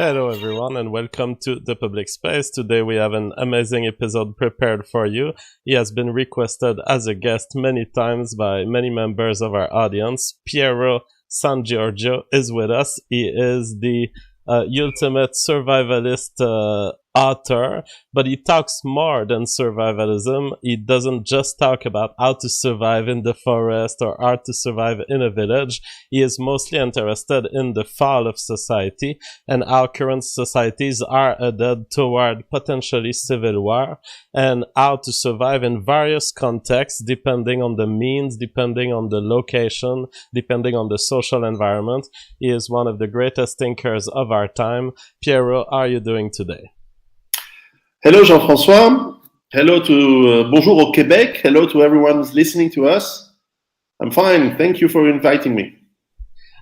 Hello, everyone, and welcome to the public space. Today we have an amazing episode prepared for you. He has been requested as a guest many times by many members of our audience. Piero Giorgio is with us. He is the ultimate survivalist author, but he talks more than survivalism. He doesn't just talk about how to survive in the forest or how to survive in a village. He is mostly interested in the fall of society and how current societies are headed toward potentially civil war, and how to survive in various contexts depending on the means, depending on the location, depending on the social environment. He is one of the greatest thinkers of our time. Piero, how are you doing today? Hello, Jean-François. Hello to bonjour au Québec. Hello to everyone who's listening to us. I'm fine. Thank you for inviting me.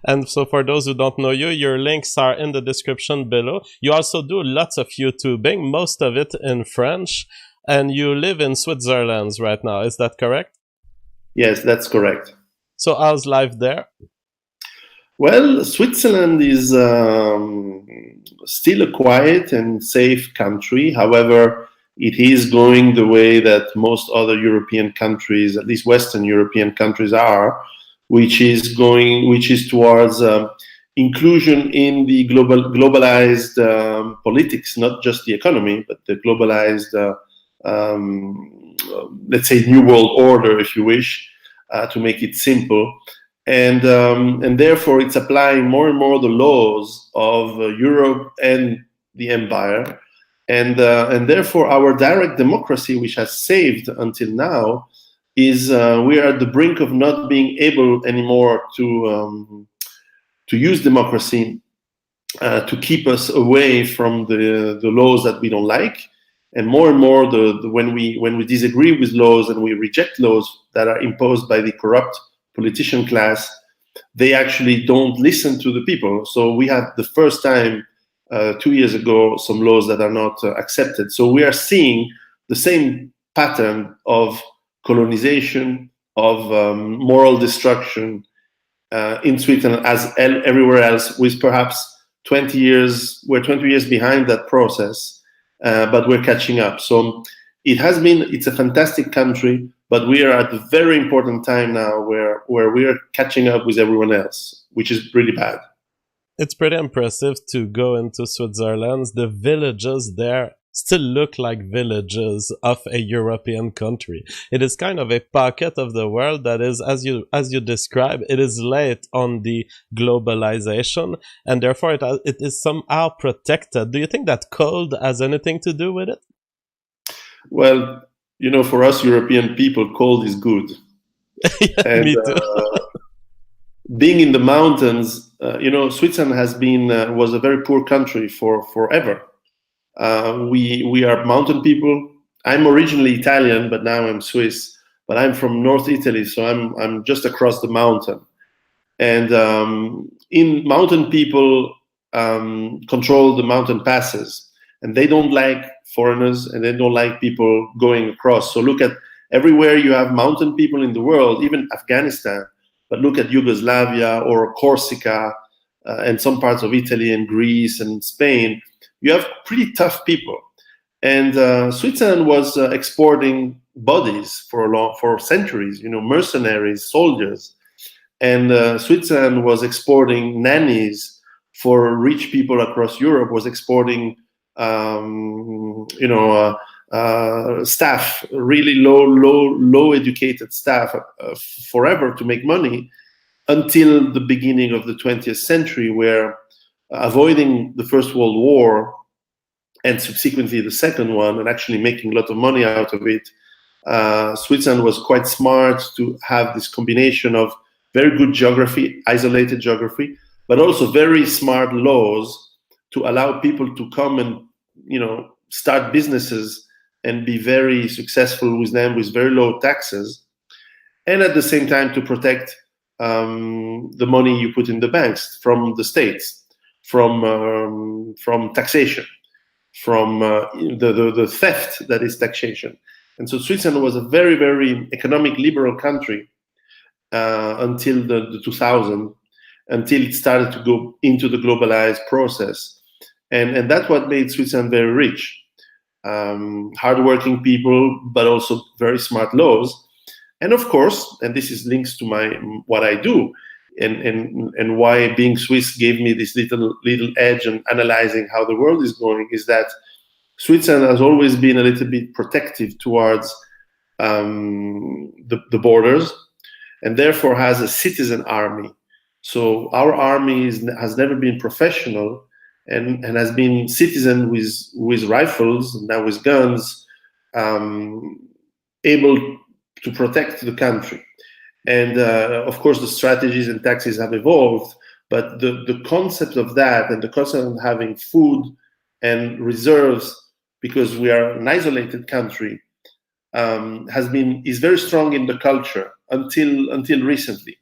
And so for those who don't know you, your links are in the description below. You also do lots of YouTubing, most of it in French, and you live in Switzerland right now. Is that correct? Yes, that's correct. So how's life there? Well, Switzerland is still a quiet and safe country. However, it is going the way that most other European countries, at least Western European countries, are, which is towards inclusion in the globalized politics, not just the economy, but the globalized, let's say, new world order, if you wish, to make it simple. And therefore it's applying more and more the laws of Europe and the empire, and therefore our direct democracy, which has saved until now, is we are at the brink of not being able anymore to use democracy to keep us away from the laws that we don't like, and more when we disagree with laws and we reject laws that are imposed by the corrupt politician class, they actually don't listen to the people. So we had the first time 2 years ago some laws that are not accepted. So we are seeing the same pattern of colonization, of moral destruction in Sweden as everywhere else, with perhaps 20 years, we're 20 years behind that process, but we're catching up. So it's a fantastic country, but we are at a very important time now where we are catching up with everyone else, which is really bad. It's pretty impressive to go into Switzerland. The villages there still look like villages of a European country. It is kind of a pocket of the world that is, as you describe, it is late on the globalization, and therefore it is somehow protected. Do you think that cold has anything to do with it? Well, for us European people, cold is good. Yeah, and me too. Being in the mountains, Switzerland was a very poor country for forever. We are mountain people. I'm originally Italian, but now I'm Swiss. But I'm from North Italy, so I'm just across the mountain. And in mountain people control the mountain passes, and they don't like foreigners, and they don't like people going across. So look at everywhere you have mountain people in the world, even Afghanistan, but look at Yugoslavia or Corsica and some parts of Italy and Greece and Spain. You have pretty tough people. And Switzerland was exporting bodies for centuries, mercenaries, soldiers. And Switzerland was exporting nannies for rich people across Europe, was exporting staff, really low educated staff forever to make money, until the beginning of the 20th century, where avoiding the First World War and subsequently the second one, and actually making a lot of money out of it, Switzerland was quite smart to have this combination of very good geography, isolated geography, but also very smart laws to allow people to come and start businesses and be very successful with them with very low taxes, and at the same time to protect the money you put in the banks from the states, from taxation, from the theft that is taxation. And so Switzerland was a very, very economic liberal country until the 2000, until it started to go into the globalized process. and that's what made Switzerland very rich. Hardworking people, but also very smart laws. And of course, and this is links to what I do, and why being Swiss gave me this little edge in analyzing how the world is going, is that Switzerland has always been a little bit protective towards the borders, and therefore has a citizen army. So our army has never been professional, and has been citizen with rifles, now with guns, able to protect the country. And of course, the strategies and tactics have evolved, but the concept of that, and the concept of having food and reserves, because we are an isolated country, is very strong in the culture until recently.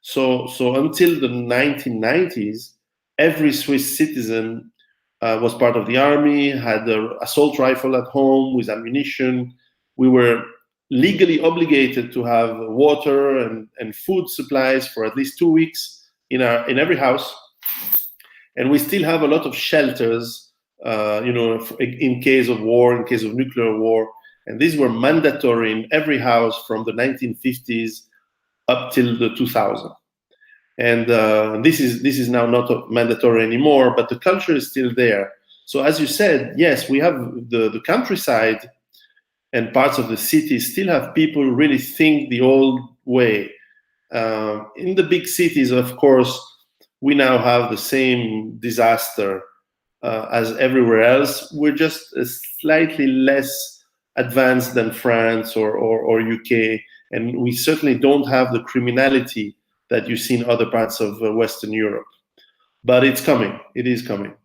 So until the 1990s, every Swiss citizen was part of the army, had an assault rifle at home with ammunition. We were legally obligated to have water and food supplies for at least 2 weeks in every house, and we still have a lot of shelters, in case of war, in case of nuclear war, and these were mandatory in every house from the 1950s up till the 2000s. And this is now not mandatory anymore, but the culture is still there. So as you said, yes, we have the countryside and parts of the city still have people really think the old way. In the big cities, of course, we now have the same disaster as everywhere else. We're just slightly less advanced than France or UK, and we certainly don't have the criminality that you see in other parts of Western Europe. But it's coming. It is coming.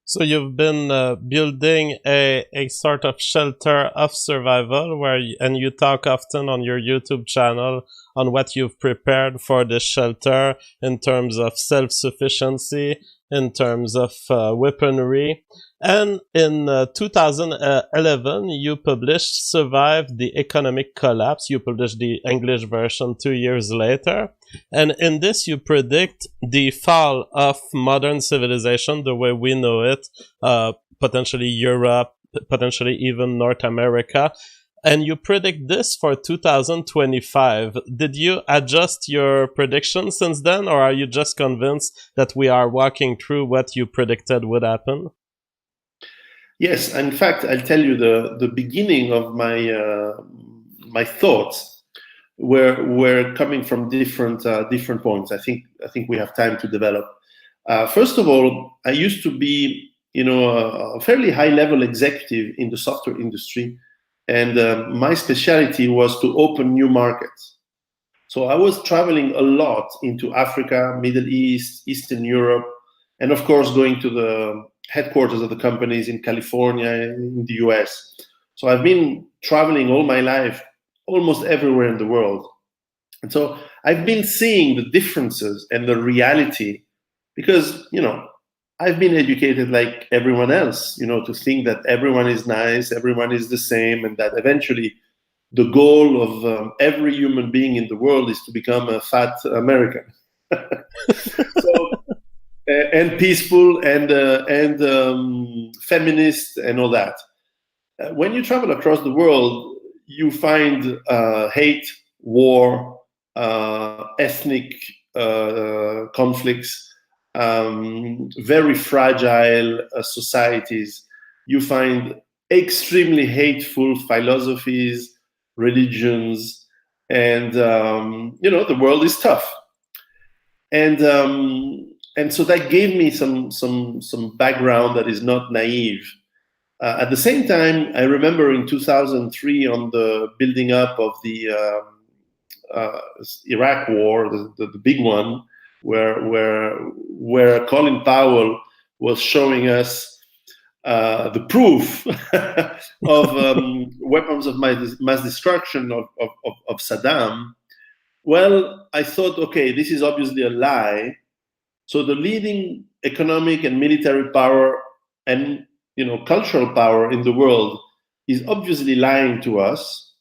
So you've been building a sort of shelter of survival, and you talk often on your YouTube channel on what you've prepared for the shelter in terms of self-sufficiency, in terms of weaponry. And in 2011, you published Survive the Economic Collapse. You published the English version 2 years later. And in this, you predict the fall of modern civilization, the way we know it, potentially Europe, potentially even North America. And you predict this for 2025. Did you adjust your prediction since then, or are you just convinced that we are walking through what you predicted would happen? Yes, in fact, I'll tell you the beginning of my thoughts were coming from different points. I think we have time to develop. First of all, I used to be a fairly high level executive in the software industry, and my specialty was to open new markets. So I was traveling a lot into Africa, Middle East, Eastern Europe, and of course going to the headquarters of the companies in California, in the US. So I've been traveling all my life, almost everywhere in the world. And so I've been seeing the differences and the reality, because, I've been educated like everyone else, to think that everyone is nice, everyone is the same, and that eventually the goal of every human being in the world is to become a fat American. And peaceful and feminist and all that. When you travel across the world, you find hate, war, ethnic conflicts, very fragile societies. You find extremely hateful philosophies, religions, and the world is tough. And so that gave me some background that is not naive. At the same time, I remember in 2003, on the building up of the Iraq War, the big one, where Colin Powell was showing us the proof of weapons of mass destruction of Saddam. Well, I thought, okay, this is obviously a lie. So the leading economic and military power and cultural power in the world is obviously lying to us.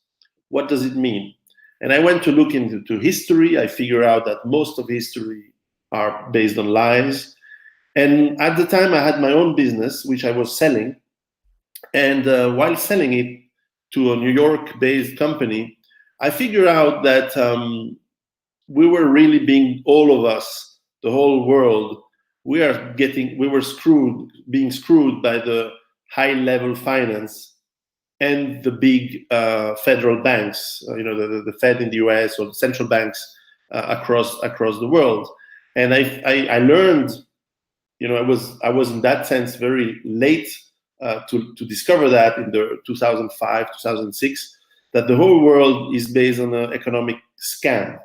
What does it mean? And I went to look into history. I figured out that most of history are based on lies. And at the time, I had my own business, which I was selling. And while selling it to a New York-based company, I figured out that we were really being, all of us, the whole world, we were being screwed by the high-level finance and the big federal banks, the Fed in the US or the central banks across the world. And I learned, I was in that sense very late to discover that in the 2005, 2006, that the whole world is based on an economic scam.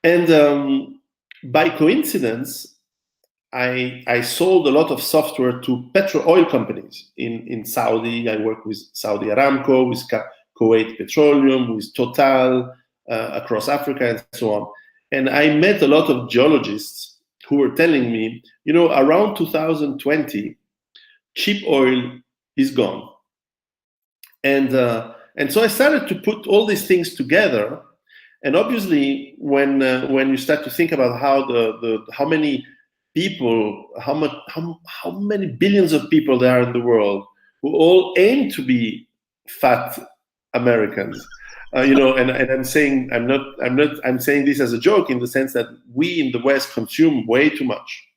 And by coincidence, I sold a lot of software to oil companies in Saudi. I work with Saudi Aramco, with Kuwait Petroleum, with Total, across Africa, and so on. And I met a lot of geologists who were telling me, around 2020, cheap oil is gone. And so I started to put all these things together. And obviously, when you start to think about how many people, how many billions of people there are in the world who all aim to be fat Americans, and I'm saying I'm saying this as a joke, in the sense that we in the West consume way too much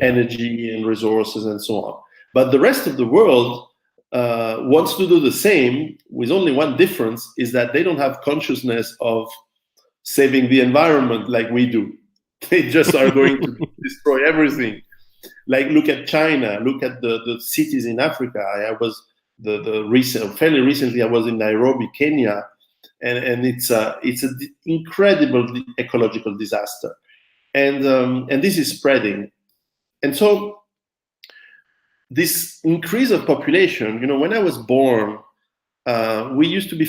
energy and resources and so on, but the rest of the world wants to do the same, with only one difference, is that they don't have consciousness of saving the environment like we do. They just are going to destroy everything. Like, look at China, look at the cities in Africa. I was fairly recently, I was in Nairobi, Kenya, and it's an incredible ecological disaster, and this is spreading. And so this increase of population, when I was born, we used to be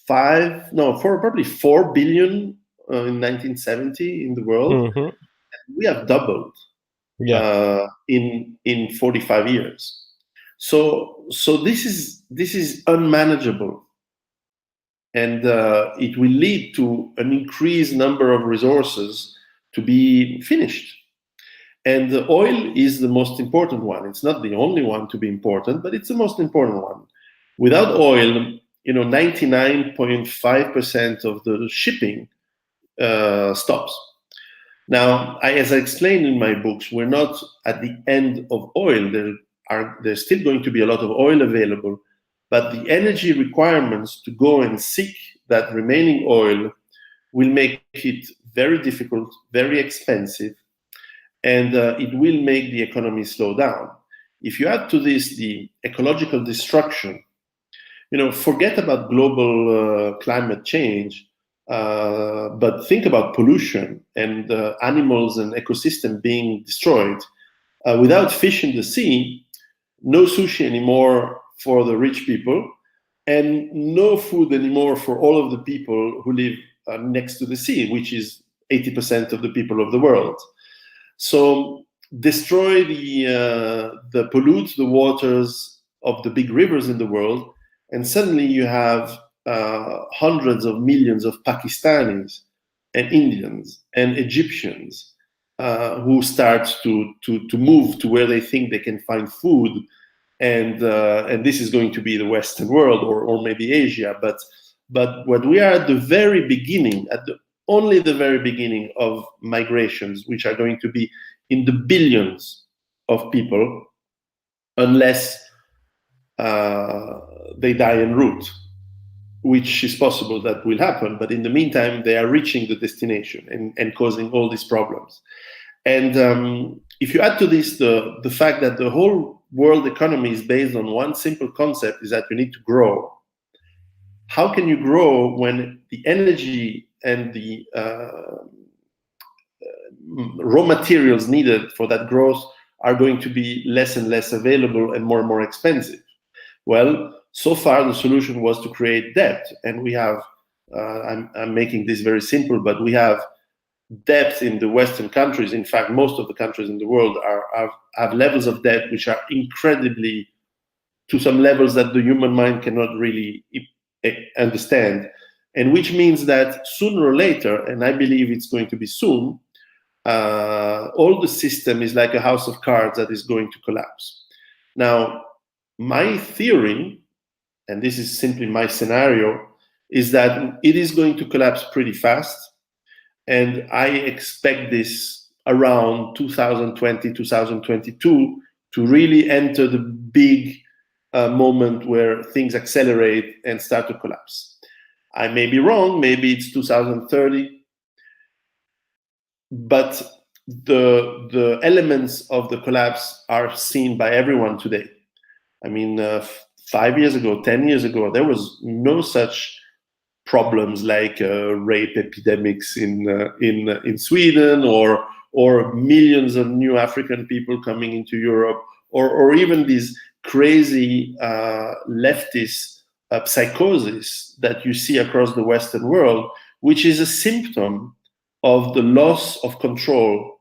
probably 4 billion in 1970 in the world. Mm-hmm. We have doubled in 45 years. So this is unmanageable, and it will lead to an increased number of resources to be finished. And the oil is the most important one. It's not the only one to be important, but it's the most important one. Without oil, 99.5% of the shipping stops. Now, as I explained in my books, we're not at the end of oil. There's still going to be a lot of oil available, but the energy requirements to go and seek that remaining oil will make it very difficult, very expensive, and it will make the economy slow down. If you add to this the ecological destruction, forget about global climate change, but think about pollution and animals and ecosystem being destroyed. Without fish in the sea, no sushi anymore for the rich people, and no food anymore for all of the people who live next to the sea, which is 80% of the people of the world. So destroy pollute the waters of the big rivers in the world, and suddenly you have hundreds of millions of Pakistanis and Indians and Egyptians who start to move to where they think they can find food, and this is going to be the Western world or maybe Asia. But what we are at the very beginning, only the very beginning of migrations, which are going to be in the billions of people, unless they die en route, which is possible that will happen. But in the meantime, they are reaching the destination and causing all these problems. And if you add to this the fact that the whole world economy is based on one simple concept, is that you need to grow. How can you grow when the energy and the raw materials needed for that growth are going to be less and less available and more expensive? Well, so far the solution was to create debt, and we have, I'm making this very simple, but we have debt in the Western countries. In fact, most of the countries in the world have levels of debt which are incredibly, to some levels that the human mind cannot really understand, and which means that sooner or later, and I believe it's going to be soon, all the system is like a house of cards that is going to collapse. Now, my theory, and this is simply my scenario, is that it is going to collapse pretty fast. And I expect this around 2020, 2022 to really enter the big moment where things accelerate and start to collapse. I may be wrong, maybe it's 2030, but the elements of the collapse are seen by everyone today. I mean, 5 years ago, 10 years ago, there was no such problems like rape epidemics in Sweden, or millions of new African people coming into Europe, or even these crazy leftist psychosis that you see across the Western world, which is a symptom of the loss of control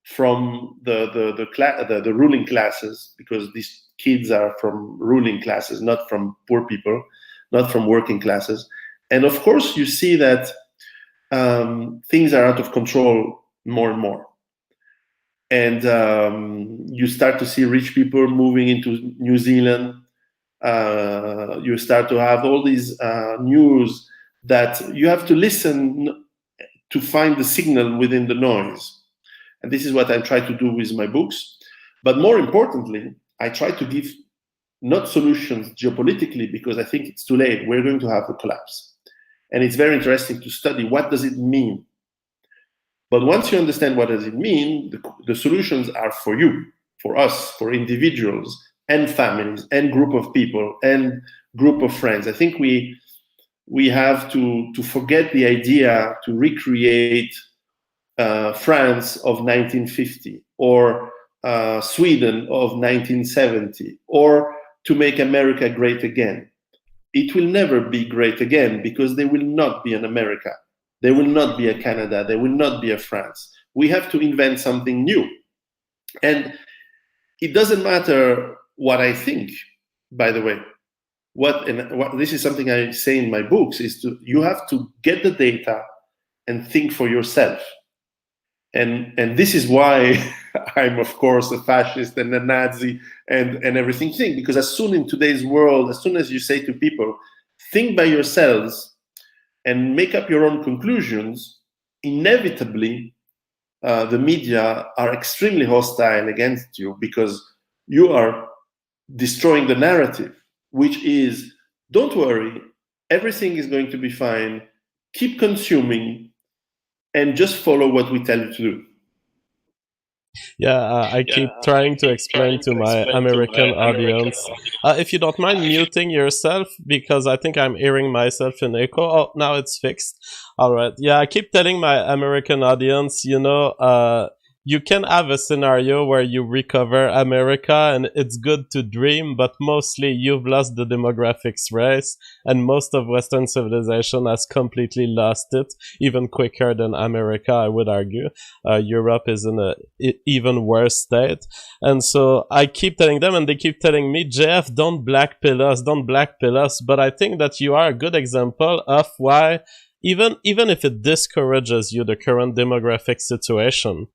from the ruling classes, because these kids are from ruling classes, not from poor people, not from working classes. And of course, you see that things are out of control more and more. And you start to see rich people moving into New Zealand. You start to have all these news that you have to listen to find the signal within the noise. And this is what I try to do with my books. But more importantly, I try to give not solutions geopolitically, because I think it's too late. We're going to have a collapse. And it's very interesting to study what does it mean. But once you understand what does it mean, the solutions are for you, for us, for individuals and families and group of people and group of friends. I think we have to forget the idea to recreate France of 1950 or Sweden of 1970, or to make America great again. It will never be great again, because there will not be an America. There will not be a Canada. There will not be a France. We have to invent something new. And it doesn't matter what I think, by the way. What this is something I say in my books, is you have to get the data and think for yourself. And this is why I'm, of course, a fascist and a Nazi and everything, because as soon in today's world, as soon as you say to people, think by yourselves and make up your own conclusions, inevitably the media are extremely hostile against you, because you are destroying the narrative, which is, don't worry, everything is going to be fine, keep consuming, and just follow what we tell you to do. Yeah, I keep trying to explain to my American audience. If you don't mind muting yourself, because I think I'm hearing myself in echo. Oh, now it's fixed. All right. Yeah, I keep telling my American audience, you can have a scenario where you recover America and it's good to dream, but mostly you've lost the demographics race, and most of Western civilization has completely lost it, even quicker than America, I would argue. Europe is in a even worse state. And so I keep telling them, and they keep telling me, JF, don't black pill us. But I think that you are a good example of why, even if it discourages you, the current demographic situation,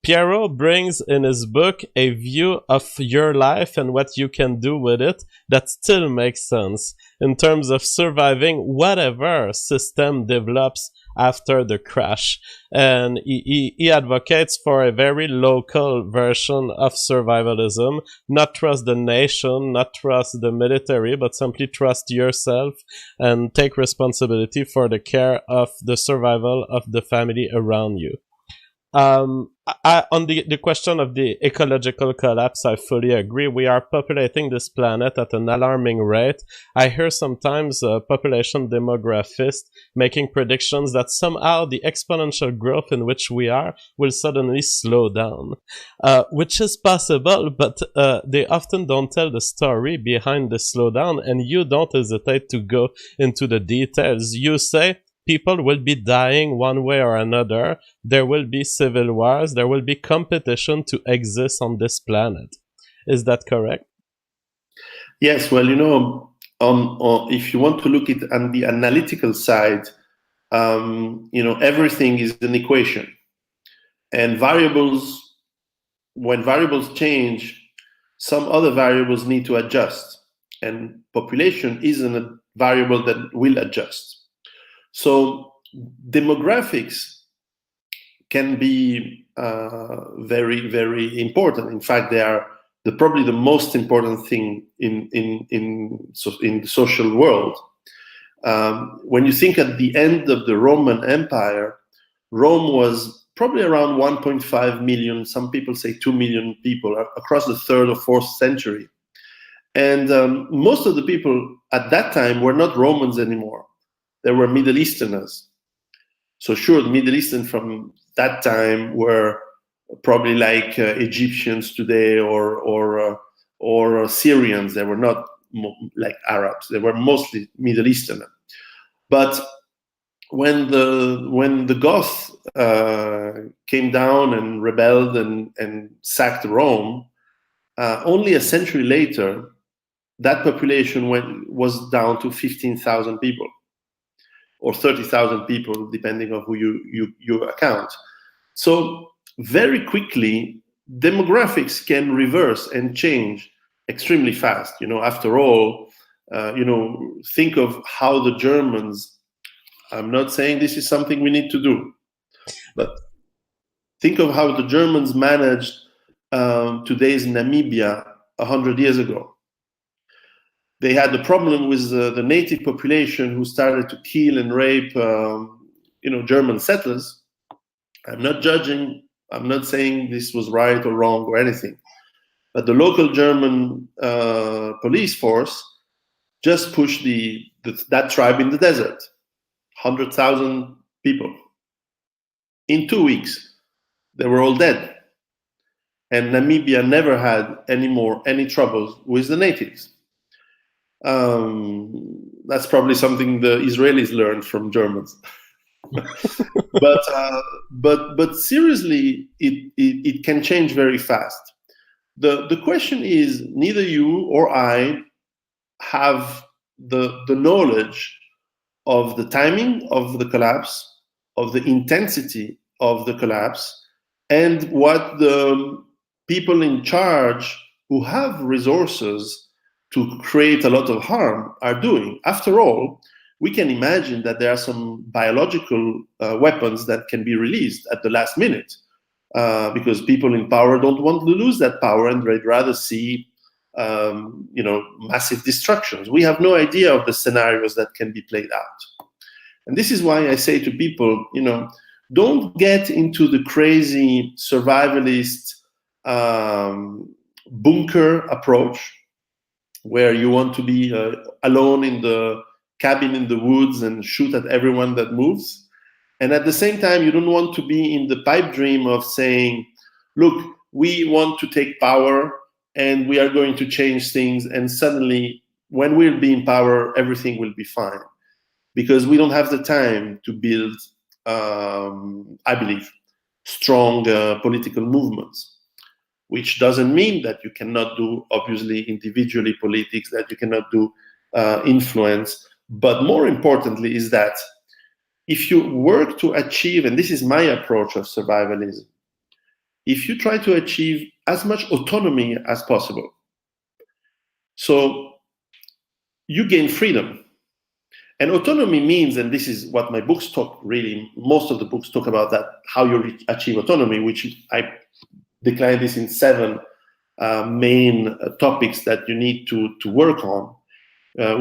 Piero brings in his book a view of your life and what you can do with it that still makes sense in terms of surviving whatever system develops after the crash. And he advocates for a very local version of survivalism, not trust the nation, not trust the military, but simply trust yourself and take responsibility for the care of the survival of the family around you. On the question of the ecological collapse, I fully agree. We are populating this planet at an alarming rate. I hear sometimes population demographists making predictions that somehow the exponential growth in which we are will suddenly slow down, which is possible, but they often don't tell the story behind the slowdown, and you don't hesitate to go into the details. You say, people will be dying one way or another. There will be civil wars. There will be competition to exist on this planet. Is that correct? Yes. Well, if you want to look at it on the analytical side, everything is an equation. And when variables change, some other variables need to adjust, and population isn't a variable that will adjust. So demographics can be very, very important. In fact, they are probably the most important thing in the social world. When you think at the end of the Roman Empire, Rome was probably around 1.5 million, some people say 2 million people across the 3rd or 4th century. And most of the people at that time were not Romans anymore. They were Middle Easterners. So sure, the Middle Eastern from that time were probably like Egyptians today or Syrians. They were not like Arabs. They were mostly Middle Easterners. But when the Goths came down and rebelled and sacked Rome, only a century later, that population was down to 15,000 people, or 30,000 people, depending on who you account. So very quickly, demographics can reverse and change extremely fast. After all, think of how the Germans. I'm not saying this is something we need to do, but think of how the Germans managed today's Namibia 100 years ago. They had the problem with the native population who started to kill and rape, German settlers. I'm not judging. I'm not saying this was right or wrong or anything. But the local German police force just pushed that tribe in the desert. 100,000 people. In 2 weeks, they were all dead. And Namibia never had any troubles with the natives. That's probably something the Israelis learned from Germans. but seriously, it can change very fast. The question is, neither you or I have the knowledge of the timing of the collapse, of the intensity of the collapse, and what the people in charge who have resources to create a lot of harm are doing. After all, we can imagine that there are some biological weapons that can be released at the last minute because people in power don't want to lose that power, and they'd rather see massive destructions. We have no idea of the scenarios that can be played out. And this is why I say to people, don't get into the crazy survivalist bunker approach where you want to be alone in the cabin in the woods and shoot at everyone that moves. And at the same time, you don't want to be in the pipe dream of saying, look, we want to take power and we are going to change things, and suddenly when we'll be in power, everything will be fine. Because we don't have the time to build, I believe, strong political movements, which doesn't mean that you cannot do, obviously, individually politics, that you cannot do influence. But more importantly is that if you work to achieve, and this is my approach of survivalism, if you try to achieve as much autonomy as possible, so you gain freedom. And autonomy means, and this is what my books talk, really, most of the books talk about that, how you achieve autonomy, which I decline this in 7 main topics that you need to work on,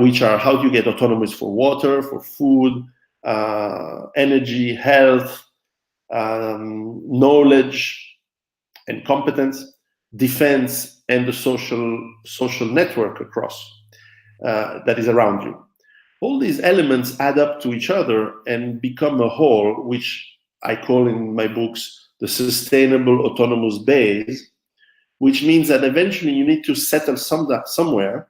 which are how do you get autonomous for water, for food, energy, health, knowledge and competence, defense, and the social network across that is around you. All these elements add up to each other and become a whole, which I call in my books the sustainable autonomous base, which means that eventually you need to settle somewhere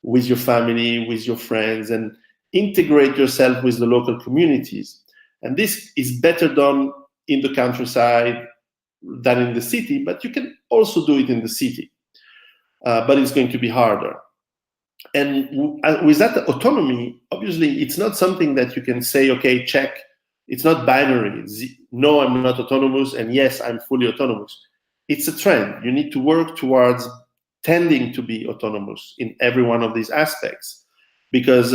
with your family, with your friends, and integrate yourself with the local communities. And this is better done in the countryside than in the city, but you can also do it in the city. But it's going to be harder. And with that autonomy, obviously, it's not something that you can say, okay, check, It's not binary. No, I'm not autonomous, and yes, I'm fully autonomous. It's a trend. You need to work towards tending to be autonomous in every one of these aspects, because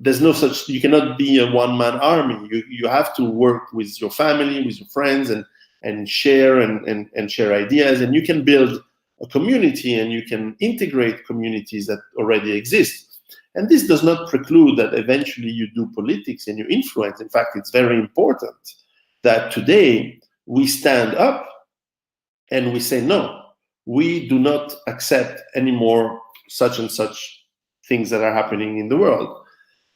there's no such, you cannot be a one-man army. You have to work with your family, with your friends, and share and share ideas, and you can build a community, and you can integrate communities that already exist. And this does not preclude that eventually you do politics and you influence. In fact, it's very important that today we stand up and we say, no, we do not accept anymore such and such things that are happening in the world.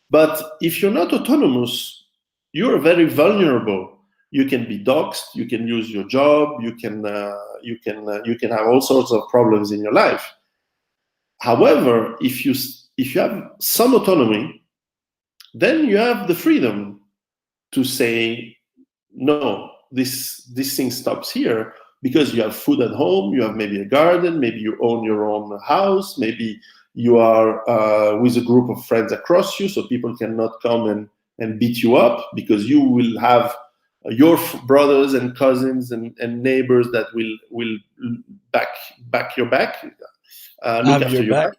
But if you're not autonomous, you're very vulnerable. You can be doxxed, you can lose your job, you can have all sorts of problems in your life. However, if you have some autonomy, then you have the freedom to say, no, this thing stops here, because you have food at home, you have maybe a garden, maybe you own your own house, maybe you are with a group of friends across you, so people cannot come and beat you up, because you will have your brothers and cousins and neighbors that will back your back, look after your back.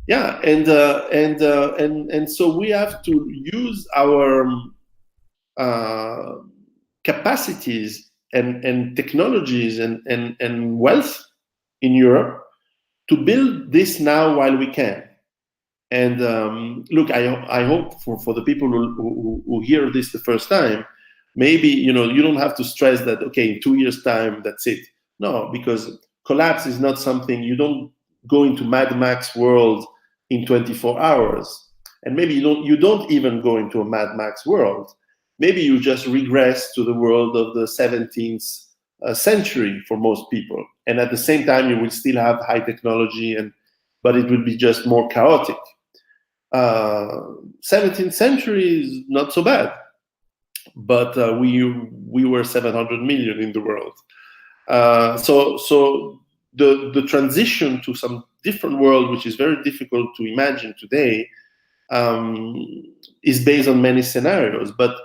Yeah, and so we have to use our capacities and technologies and wealth in Europe to build this now while we can. And look, I hope for the people who hear this the first time, maybe you don't have to stress that, okay, in 2 years' time, that's it. No, because collapse is not something, you don't go into Mad Max world in 24 hours. And maybe you don't even go into a Mad Max world. Maybe you just regress to the world of the 17th century for most people. And at the same time, you will still have high technology, but it will be just more chaotic. 17th century is not so bad, but we were 700 million in the world. So the transition to some different world, which is very difficult to imagine today, is based on many scenarios. But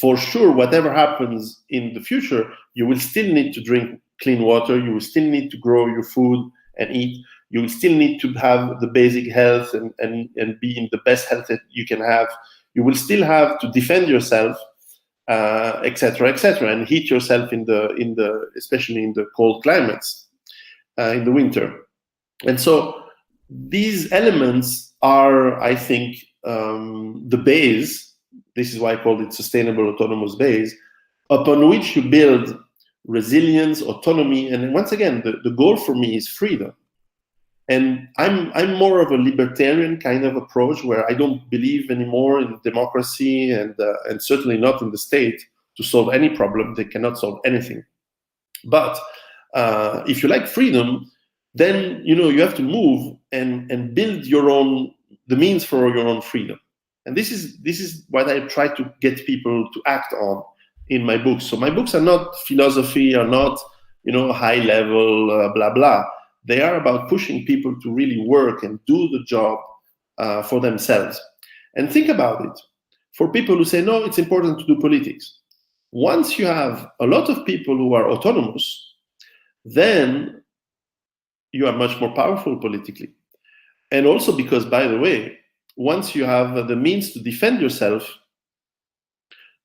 for sure, whatever happens in the future, you will still need to drink clean water. You will still need to grow your food and eat. You will still need to have the basic health and be in the best health that you can have. You will still have to defend yourself, etc., and heat yourself in the especially in the cold climates, in the winter. And so these elements are, I think, the base. This is why I called it sustainable autonomous base, upon which you build resilience, autonomy, and once again, the goal for me is freedom. And I'm more of a libertarian kind of approach, where I don't believe anymore in democracy and certainly not in the state to solve any problem. They cannot solve anything. But if you like freedom, then you have to move and build the means for your own freedom. And this is what I try to get people to act on in my books. So my books are not philosophy, are not high level blah blah. They are about pushing people to really work and do the job for themselves. And think about it. For people who say, no, it's important to do politics. Once you have a lot of people who are autonomous, then you are much more powerful politically. And also because, by the way, once you have the means to defend yourself,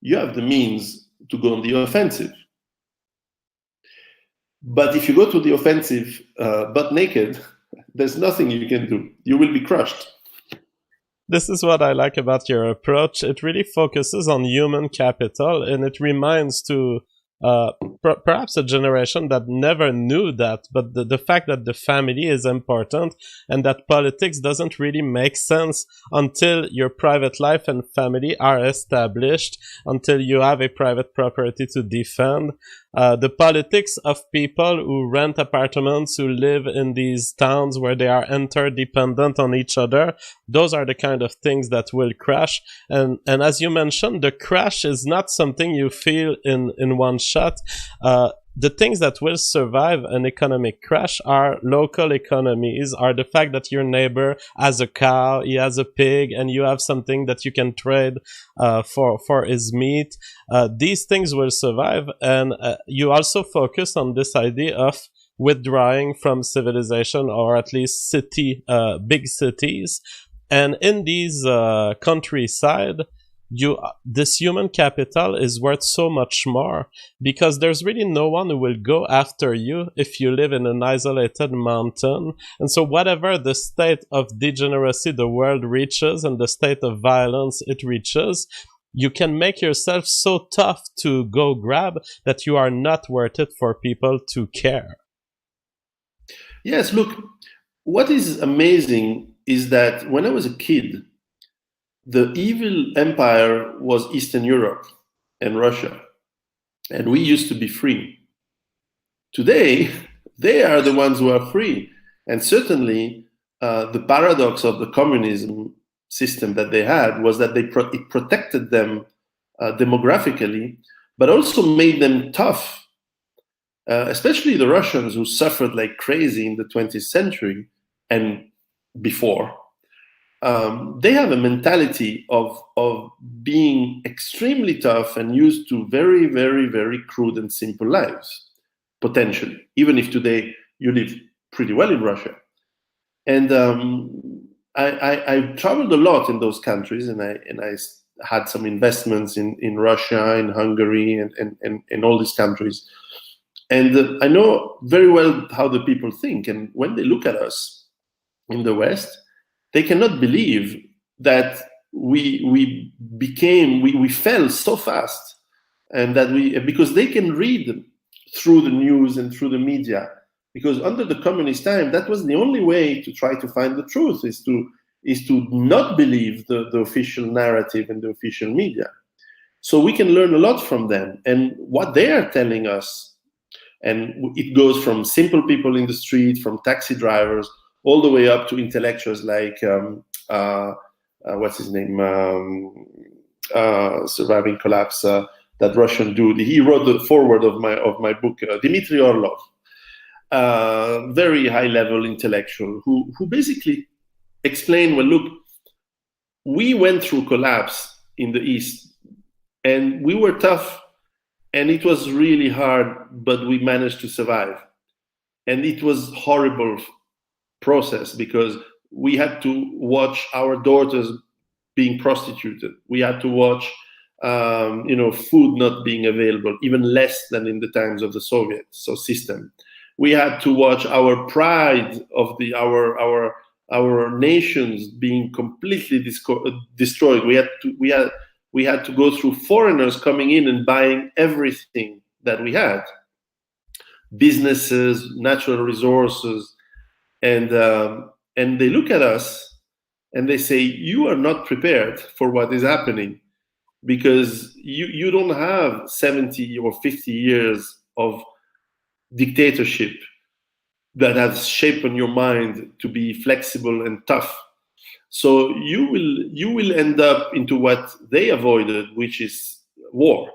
you have the means to go on the offensive. But if you go to the offensive butt naked, there's nothing you can do. You will be crushed. This is what I like about your approach. It really focuses on human capital, and it reminds to perhaps a generation that never knew that, but the fact that the family is important and that politics doesn't really make sense until your private life and family are established, until you have a private property to defend. The politics of people who rent apartments, who live in these towns where they are interdependent on each other, those are the kind of things that will crash. And as you mentioned, the crash is not something you feel in one shot. the things that will survive an economic crash are local economies, are the fact that your neighbor has a cow, he has a pig, and you have something that you can trade for his meat. These things will survive, and you also focus on this idea of withdrawing from civilization, or at least big cities. And in these countryside, this human capital is worth so much more, because there's really no one who will go after you if you live in an isolated mountain. And so whatever the state of degeneracy the world reaches and the state of violence it reaches, you can make yourself so tough to go grab that you are not worth it for people to care. Yes, look, what is amazing is that when I was a kid, the evil empire was Eastern Europe and Russia, and we used to be free. Today, they are the ones who are free. And certainly, the paradox of the communism system that they had was that it protected them demographically, but also made them tough, especially the Russians, who suffered like crazy in the 20th century and before. They have a mentality of being extremely tough and used to very, very, very crude and simple lives, potentially, even if today you live pretty well in Russia. And I traveled a lot in those countries, and I had some investments in Russia, in Hungary, and all these countries. And I know very well how the people think. And when they look at us in the West, they cannot believe that we fell so fast, and that because they can read through the news and through the media, because under the communist time, that was the only way to try to find the truth, is to not believe the official narrative and the official media. So we can learn a lot from them and what they are telling us. And it goes from simple people in the street, from taxi drivers, all the way up to intellectuals like what's his name, Surviving Collapse, that Russian dude. He wrote the foreword of my book, Dmitry Orlov, very high level intellectual who basically explained, well, look, we went through collapse in the East, and we were tough, and it was really hard, but we managed to survive. And it was horrible process, because we had to watch our daughters being prostituted. We had to watch, food not being available, even less than in the times of the Soviet system. We had to watch our pride of our nations being completely destroyed. We had to go through foreigners coming in and buying everything that we had, businesses, natural resources. And they look at us and they say, you are not prepared for what is happening, because you don't have 70 or 50 years of dictatorship that has shaped your mind to be flexible and tough. So you will end up into what they avoided, which is war.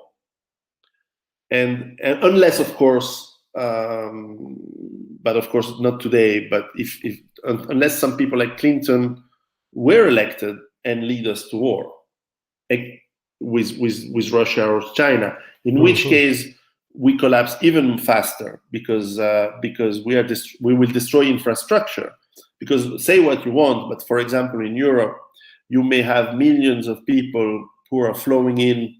And unless, of course, but of course not today, but unless some people like Clinton were elected and lead us to war with Russia or China, in which case we collapse even faster, because we will destroy infrastructure. Because say what you want, but for example, in Europe, you may have millions of people who are flowing in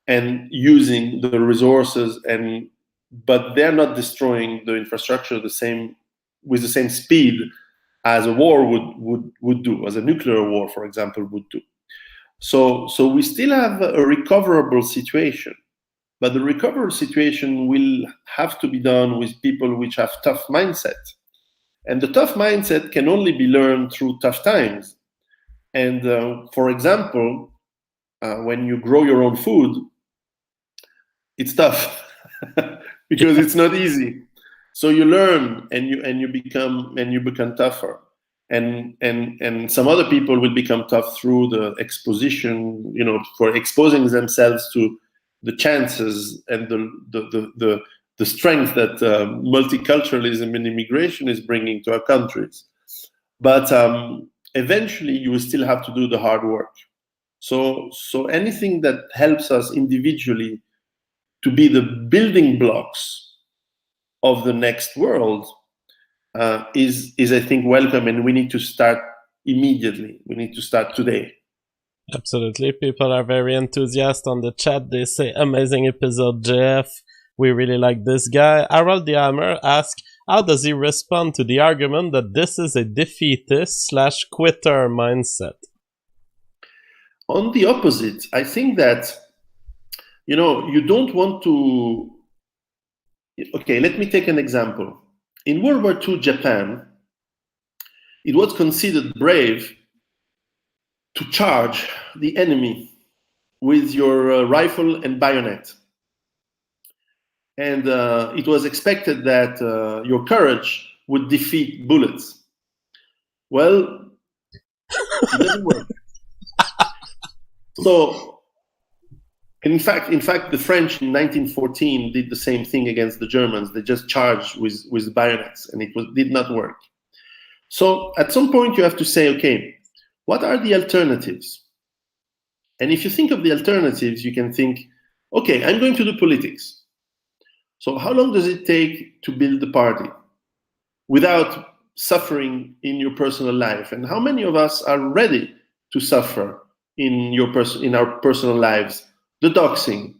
and using the resources, but they're not destroying the infrastructure with the same speed as a war would do, as a nuclear war, for example, would do. So we still have a recoverable situation, but the recoverable situation will have to be done with people which have tough mindset. And the tough mindset can only be learned through tough times. And for example, when you grow your own food, it's tough because it's not easy. So you learn and you become tougher. And some other people will become tough through the exposition, for exposing themselves to the chances and the strength that multiculturalism and immigration is bringing to our countries. But eventually, you will still have to do the hard work. So anything that helps us individually to be the building blocks of the next world is I think welcome, and we need to start immediately. We need to start today. Absolutely. People are very enthusiastic on the chat. They say, amazing episode, JF. We really like this guy. Harold the Hammer asks, how does he respond to the argument that this is a defeatist/quitter mindset? On the opposite, I think that, you don't want to... Okay, let me take an example. In World War II, Japan, it was considered brave to charge the enemy with your rifle and bayonet. And it was expected that your courage would defeat bullets. Well, it doesn't work. So, in fact, the French in 1914 did the same thing against the Germans. They just charged with bayonets, and it did not work. So, at some point, you have to say, okay, what are the alternatives? And if you think of the alternatives, you can think, okay, I'm going to do politics. So how long does it take to build the party without suffering in your personal life? And how many of us are ready to suffer in our personal lives? The doxing,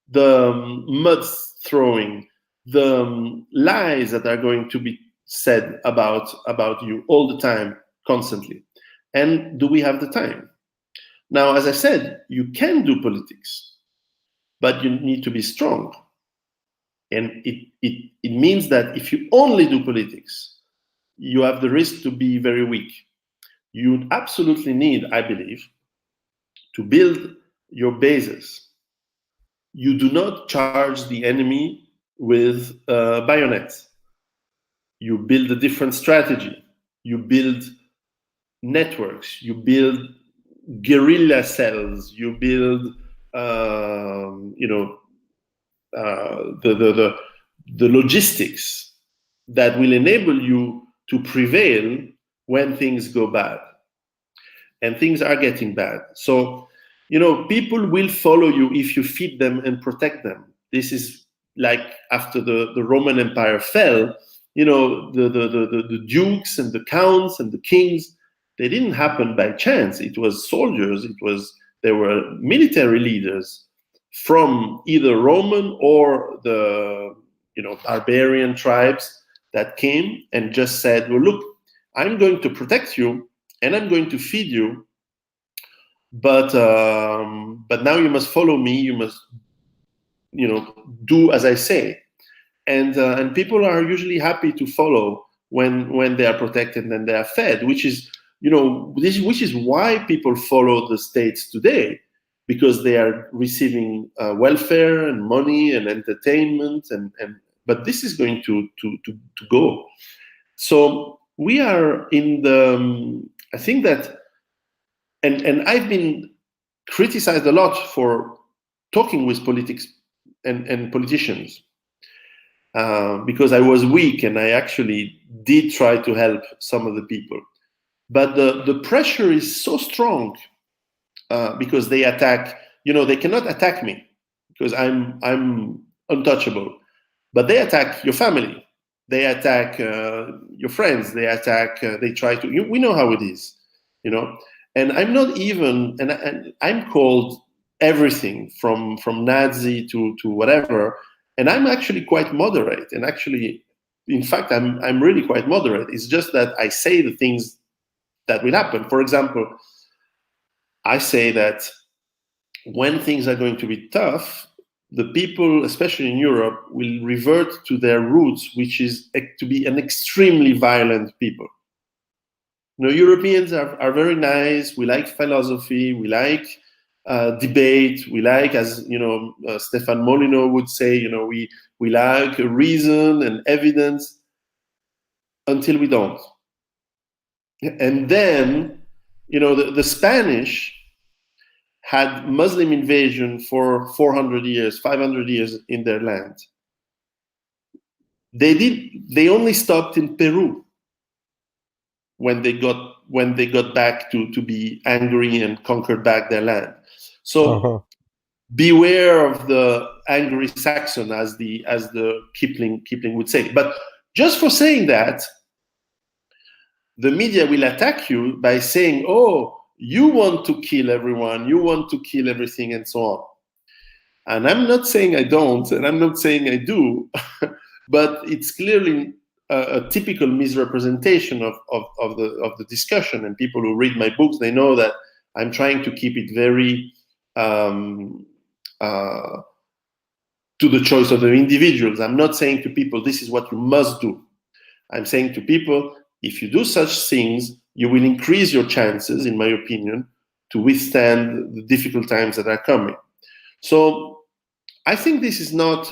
the mud throwing, the lies that are going to be said about you all the time, constantly. And do we have the time? Now, as I said, you can do politics, but you need to be strong. And it means that if you only do politics, you have the risk to be very weak. You absolutely need, I believe, to build your bases. You do not charge the enemy with bayonets. You build a different strategy. You build networks. You build guerrilla cells. You build, the logistics that will enable you to prevail when things go bad. And things are getting bad. So, people will follow you if you feed them and protect them. This is like after the Roman Empire fell, the dukes and the counts and the kings, they didn't happen by chance. It was soldiers. There were military leaders from either Roman or the barbarian tribes that came and just said, well, look, I'm going to protect you and I'm going to feed you, but now you must follow me. You must do as I say. And people are usually happy to follow when they are protected and they are fed, which is which is why people follow the states today, because they are receiving welfare and money and entertainment, but this is going to go. So we are in the I think that, and I've been criticized a lot for talking with politics and politicians because I was weak, and I actually did try to help some of the people. But the pressure is so strong because they attack. They cannot attack me because I'm untouchable, but they attack your family. They attack your friends. They attack. They try to. We know how it is, And I'm not even. And I'm called everything from Nazi to whatever. And I'm actually quite moderate. And actually, in fact, I'm really quite moderate. It's just that I say the things that will happen. For example, I say that when things are going to be tough, the people, especially in Europe, will revert to their roots, which is to be an extremely violent people. Europeans are very nice. We like philosophy. We like debate. We like, as Stefan Molyneux would say, we like reason and evidence until we don't. And then, the Spanish had Muslim invasion for 400 years, 500 years in their land. They only stopped in Peru when they got back to be angry and conquered back their land. So beware of the angry Saxon, as the Kipling would say. But just for saying that, the media will attack you by saying, "Oh, you want to kill everyone, you want to kill everything," and so on. And I'm not saying I don't, and I'm not saying I do, but it's clearly a typical misrepresentation of the discussion. And people who read my books, they know that I'm trying to keep it very to the choice of the individuals. I'm not saying to people, this is what you must do. I'm saying to people, if you do such things, you will increase your chances, in my opinion, to withstand the difficult times that are coming. So I think this is not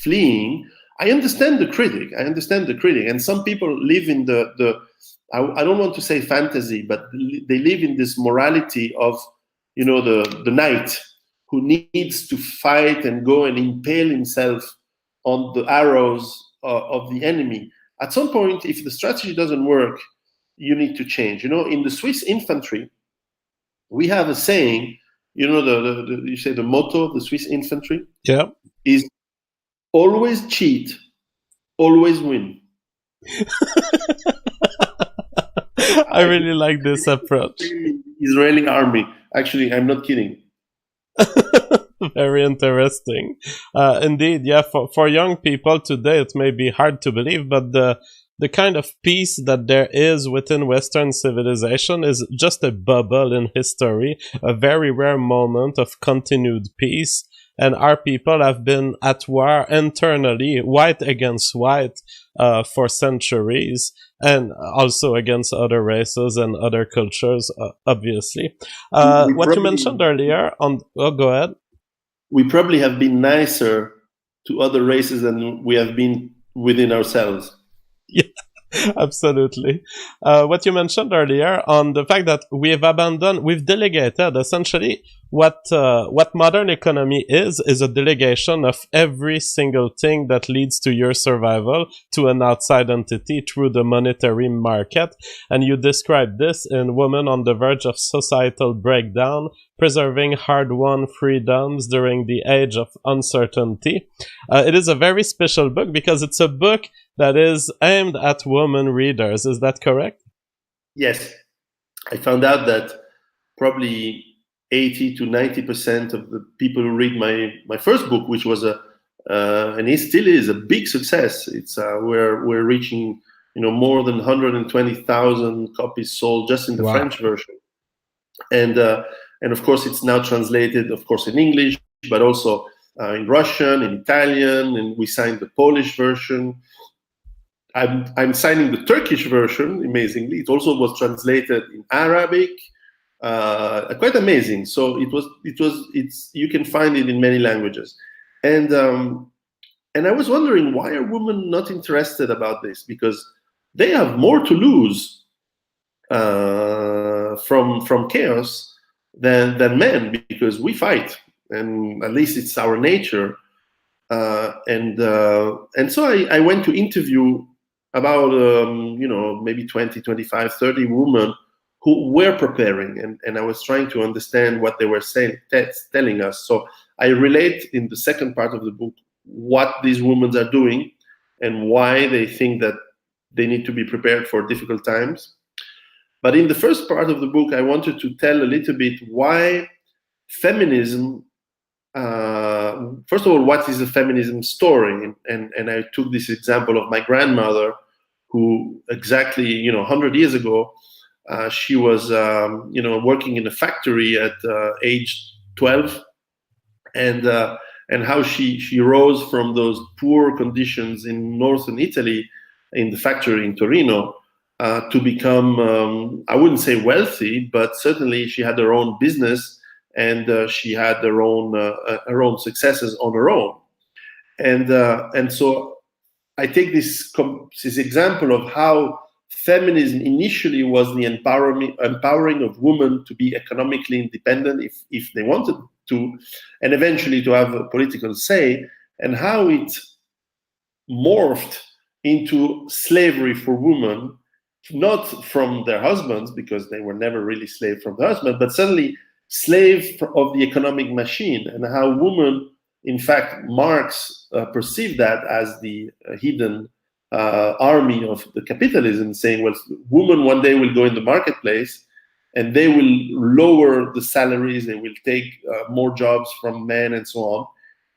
fleeing. I understand the critic. And some people live in I don't want to say fantasy, but they live in this morality of, the knight who needs to fight and go and impale himself on the arrows of the enemy. At some point, if the strategy doesn't work, you need to change. In the Swiss infantry, we have a saying, you say the motto of the Swiss infantry is always cheat, always win. I really like this approach. Israeli army. Actually, I'm not kidding. Very interesting. Indeed, yeah, for young people today, it may be hard to believe, but the kind of peace that there is within Western civilization is just a bubble in history, a very rare moment of continued peace. And our people have been at war internally, white against white, for centuries, and also against other races and other cultures, obviously. What you mentioned earlier go ahead. We probably have been nicer to other races than we have been within ourselves. Yeah, absolutely. What you mentioned earlier on the fact that we've delegated essentially what modern economy is a delegation of every single thing that leads to your survival to an outside entity through the monetary market. And you describe this in Woman on the Verge of Societal Breakdown, Preserving Hard-Won Freedoms During the Age of Uncertainty. It is a very special book because it's a book that is aimed at women readers. Is that correct? Yes. I found out that probably 80 to 90% of the people who read my first book, which was and it still is a big success. It's we're reaching more than 120,000 copies sold just in the French version, and of course it's now translated, of course, in English, but also in Russian, in Italian, and we signed the Polish version. I'm signing the Turkish version. Amazingly, it also was translated in Arabic. Quite amazing. So it's you can find it in many languages, and I was wondering, why are women not interested about this? Because they have more to lose from chaos than men, because we fight, and at least it's our nature. And so I went to interview about maybe 20, 25, 30 women who were preparing, and I was trying to understand what they were telling us. So I relate in the second part of the book what these women are doing and why they think that they need to be prepared for difficult times. But in the first part of the book, I wanted to tell a little bit why feminism, first of all, what is a feminism story? And I took this example of my grandmother, who exactly 100 years ago, she was working in a factory at age 12, and how she rose from those poor conditions in northern Italy in the factory in Torino to become, I wouldn't say wealthy, but certainly she had her own business, and she had her own successes on her own. And so I take this example of how feminism initially was the empowering of women to be economically independent if they wanted to, and eventually to have a political say, and how it morphed into slavery for women, not from their husbands, because they were never really slave from the husband, but suddenly slave of the economic machine, and how women, in fact, Marx perceived that as the hidden army of the capitalism, saying, well, women one day will go in the marketplace and they will lower the salaries, they will take more jobs from men and so on.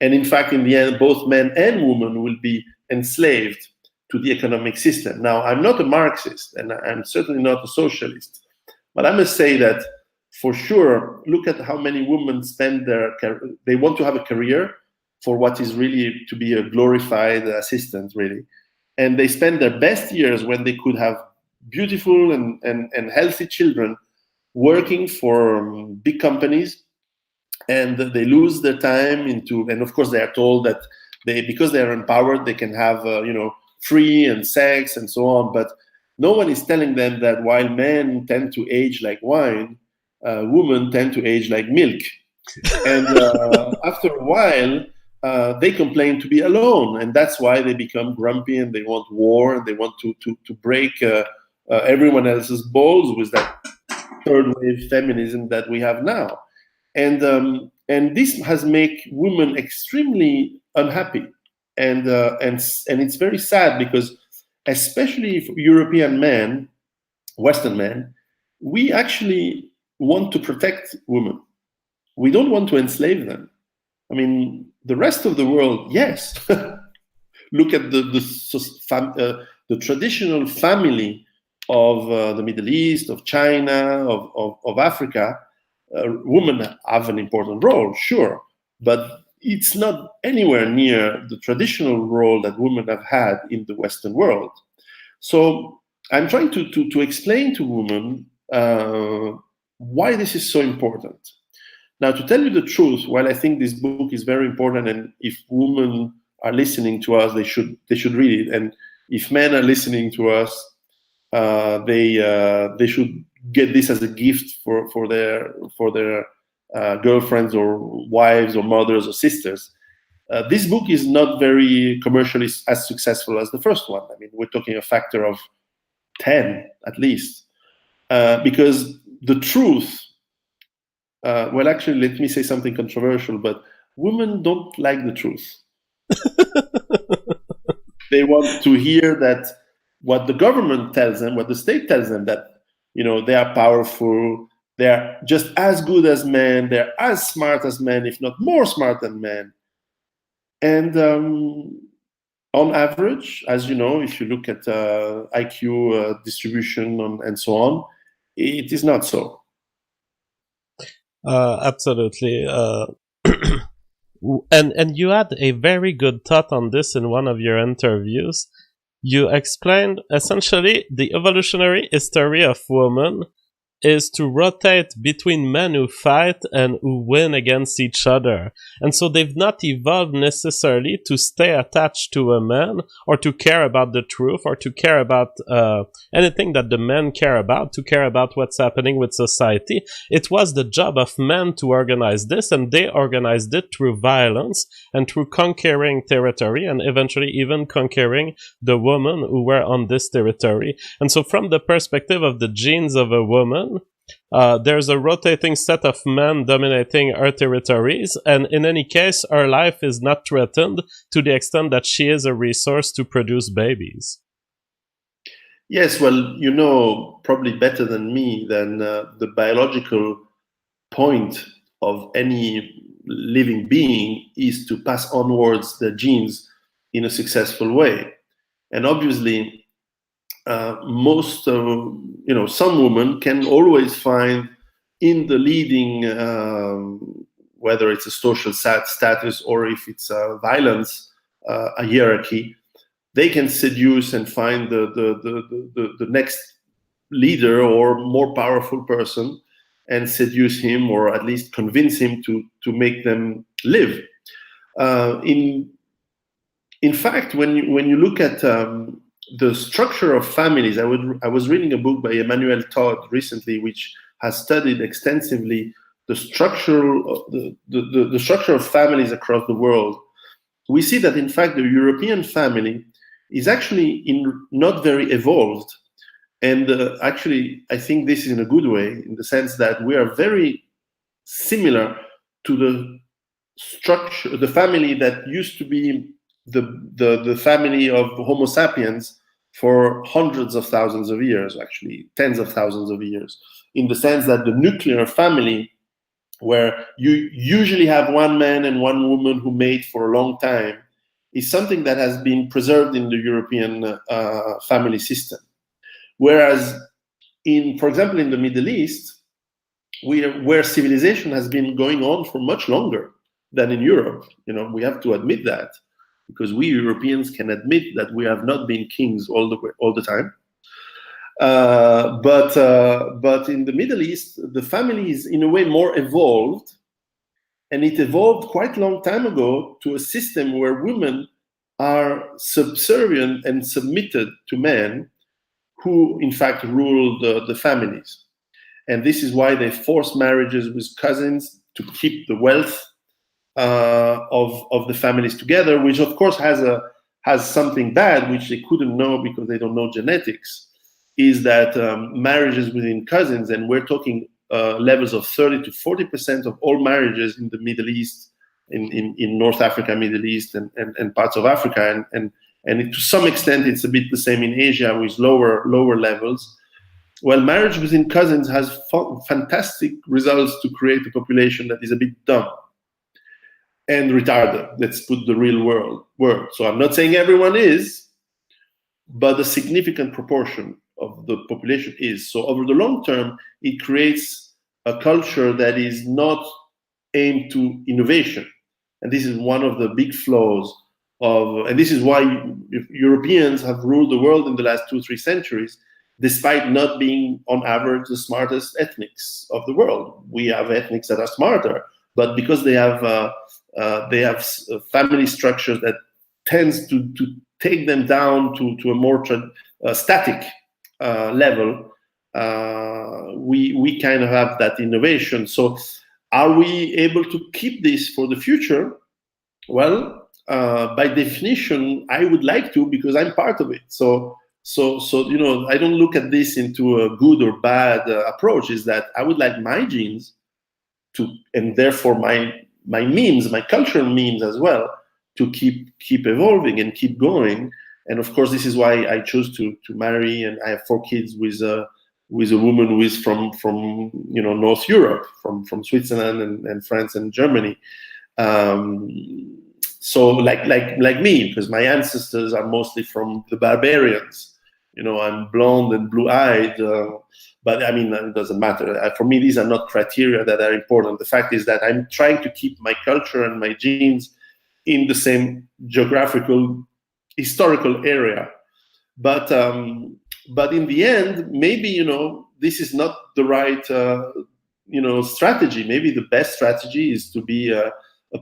And in fact, in the end, both men and women will be enslaved to the economic system. Now, I'm not a Marxist and I'm certainly not a socialist, but I must say that for sure, look at how many women they want to have a career for what is really to be a glorified assistant, really. And they spend their best years when they could have beautiful and healthy children working for big companies, and they lose their time and of course they are told that because they are empowered, they can have, free and sex and so on. But no one is telling them that while men tend to age like wine, women tend to age like milk. And after a while, they complain to be alone, and that's why they become grumpy and they want war and they want to break everyone else's balls with that third wave feminism that we have now. And this has made women extremely unhappy, and it's very sad, because especially for European men, Western men, we actually want to protect women. We don't want to enslave them. I mean, the rest of the world, yes. Look at the traditional family of the Middle East, of China, of Africa. Women have an important role, sure, but it's not anywhere near the traditional role that women have had in the Western world. So I'm trying to explain to women why this is so important. Now, to tell you the truth, while I think this book is very important, and if women are listening to us, they should read it, and if men are listening to us, they should get this as a gift for their girlfriends or wives or mothers or sisters. This book is not very commercially as successful as the first one. I mean, we're talking a factor of 10 at least, because the truth. Well, actually, let me say something controversial, but women don't like the truth. They want to hear that what the government tells them, what the state tells them, that they are powerful, they are just as good as men, they're as smart as men, if not more smart than men. And on average, as you know, if you look at IQ distribution and so on, it is not so. Absolutely. And you had a very good thought on this in one of your interviews. You explained essentially the evolutionary history of women is to rotate between men who fight and who win against each other. And so they've not evolved necessarily to stay attached to a man or to care about the truth or to care about anything that the men care about, to care about what's happening with society. It was the job of men to organize this, and they organized it through violence and through conquering territory and eventually even conquering the women who were on this territory. And so from the perspective of the genes of a woman, there's a rotating set of men dominating her territories, and in any case, her life is not threatened to the extent that she is a resource to produce babies. Yes, well, probably better than me, than the biological point of any living being is to pass onwards the genes in a successful way. And obviously, some women can always find in the leading, whether it's a social status or if it's a violence, a hierarchy, they can seduce and find the next leader or more powerful person and seduce him, or at least convince him to make them live. In fact, when you look at the structure of families. I was reading a book by Emmanuel Todd recently, which has studied extensively the the structure of families across the world. We see that in fact the European family is actually not very evolved, and actually I think this is in a good way, in the sense that we are very similar to the structure, the family that used to be the family of Homo sapiens for hundreds of thousands of years, actually tens of thousands of years, in the sense that the nuclear family, where you usually have one man and one woman who mate for a long time, is something that has been preserved in the European family system. Whereas, for example, in the Middle East, where civilization has been going on for much longer than in Europe, we have to admit that, because we Europeans can admit that we have not been kings all the time. But in the Middle East, the family is in a way more evolved, and it evolved quite a long time ago to a system where women are subservient and submitted to men who, in fact, rule the families. And this is why they force marriages with cousins to keep the wealth of the families together, which of course has something bad, which they couldn't know because they don't know genetics, is that marriages within cousins, and we're talking levels of 30 to 40% of all marriages in the Middle East, in North Africa, Middle East, and parts of Africa, and to some extent it's a bit the same in Asia with lower levels. Well, marriage within cousins has fantastic results to create a population that is a bit dumb and retarded. Let's put the real word. So I'm not saying everyone is, but a significant proportion of the population is. So over the long term, it creates a culture that is not aimed to innovation. And this is one of the big flaws and this is why Europeans have ruled the world in the last 2-3 centuries, despite not being, on average, the smartest ethnics of the world. We have ethnics that are smarter, but because they have family structures that tends to take them down to a more static level, we kind of have that innovation. So are we able to keep this for the future? Well, by definition, I would like to, because I'm part of it. So I don't look at this into a good or bad approach. Is that I would like my genes to, and therefore my memes, my cultural memes as well, to keep evolving and keep going. And of course, this is why I chose to marry, and I have 4 kids with a woman who is from North Europe, from Switzerland and France and Germany. So like me, because my ancestors are mostly from the barbarians. I'm blonde and blue-eyed, but I mean, it doesn't matter. For me, these are not criteria that are important. The fact is that I'm trying to keep my culture and my genes in the same geographical, historical area. But in the end, maybe, this is not the right, strategy. Maybe the best strategy is to be a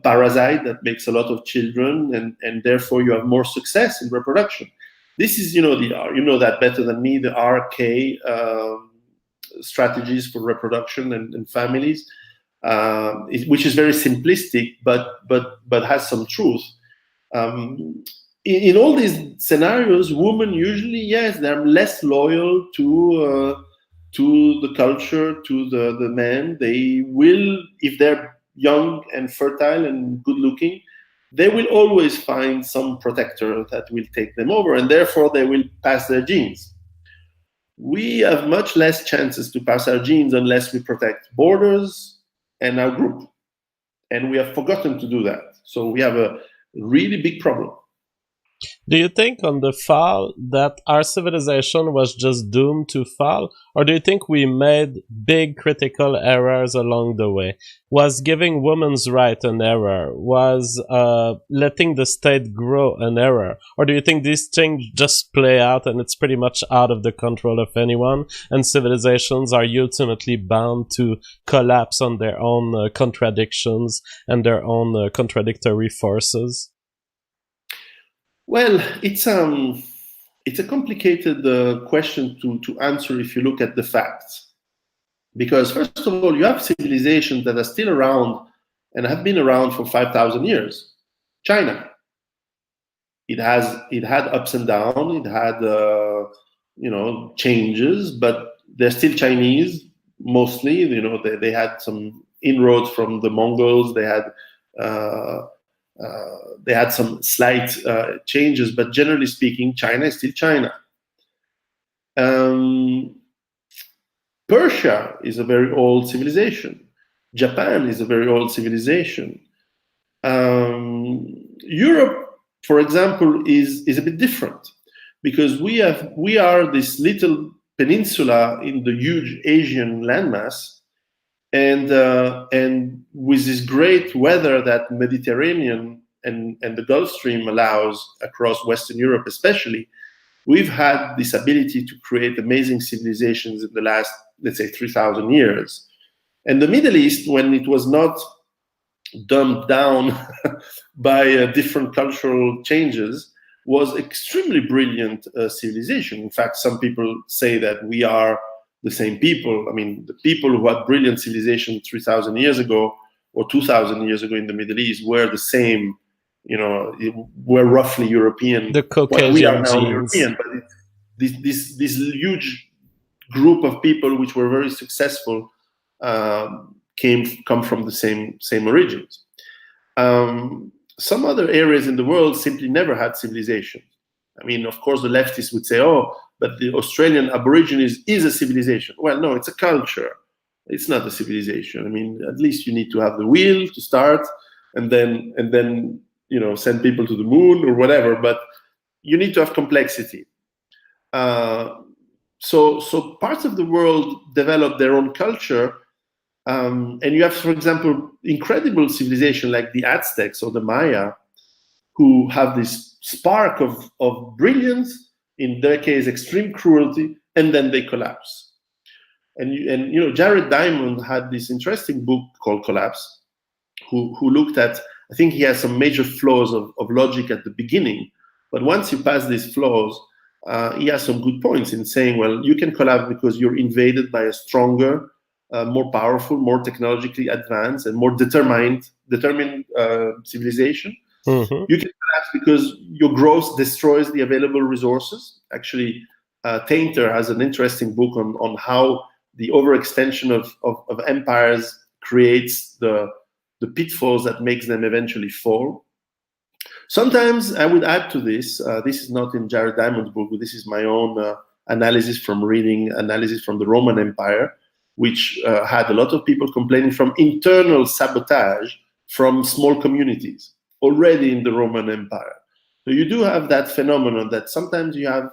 parasite that makes a lot of children, and therefore you have more success in reproduction. This is, that better than me, the RK strategies for reproduction and families, which is very simplistic, but has some truth. In all these scenarios, women usually, yes, they're less loyal to the culture, to the men. They will, if they're young and fertile and good looking, they will always find some protector that will take them over, and therefore they will pass their genes. We have much less chances to pass our genes unless we protect borders and our group. And we have forgotten to do that. So we have a really big problem. Do you think on the fall that our civilization was just doomed to fall? Or do you think we made big critical errors along the way? Was giving women's right an error? Was letting the state grow an error? Or do you think these things just play out and it's pretty much out of the control of anyone, and civilizations are ultimately bound to collapse on their own contradictions and their own contradictory forces? Well, it's it's a complicated question to answer if you look at the facts. Because first of all, you have civilizations that are still around and have been around for 5,000 years. China, it had ups and downs, it had changes, but they're still Chinese mostly. They had some inroads from the Mongols. They had some slight changes, but generally speaking, China is still China. Persia is a very old civilization. Japan is a very old civilization. Europe, for example, is a bit different because we are this little peninsula in the huge Asian landmass, and with this great weather that Mediterranean and the Gulf Stream allows across Western Europe, especially, we've had this ability to create amazing civilizations in the last, let's say, 3,000 years. And the Middle East, when it was not dumbed down by different cultural changes, was extremely brilliant civilization. In fact, some people say that we are the same people. I mean, the people who had brilliant civilization 3,000 years ago or 2,000 years ago in the Middle East were the same, were roughly European. The Caucasian we are now genes. European, but this huge group of people which were very successful come from the same origins. Some other areas in the world simply never had civilization. I mean, of course, the leftists would say, "Oh, but the Australian Aborigines is a civilization." Well, no, it's a culture. It's not a civilization. I mean, at least you need to have the will to start, and then send people to the moon or whatever. But you need to have complexity. So parts of the world develop their own culture. And you have, for example, incredible civilization like the Aztecs or the Maya, who have this spark of brilliance, in their case, extreme cruelty, and then they collapse. And Jared Diamond had this interesting book called Collapse, who looked at, I think he has some major flaws of logic at the beginning, but once you pass these flaws, he has some good points in saying, well, you can collapse because you're invaded by a stronger, more powerful, more technologically advanced, and more determined civilization. Mm-hmm. You can collapse because your growth destroys the available resources. Actually, Tainter has an interesting book on how the overextension of empires creates the pitfalls that makes them eventually fall. Sometimes I would add to this, this is not in Jared Diamond's book, but this is my own analysis from the Roman Empire, which had a lot of people complaining from internal sabotage from small communities already in the Roman Empire. So you do have that phenomenon that sometimes you have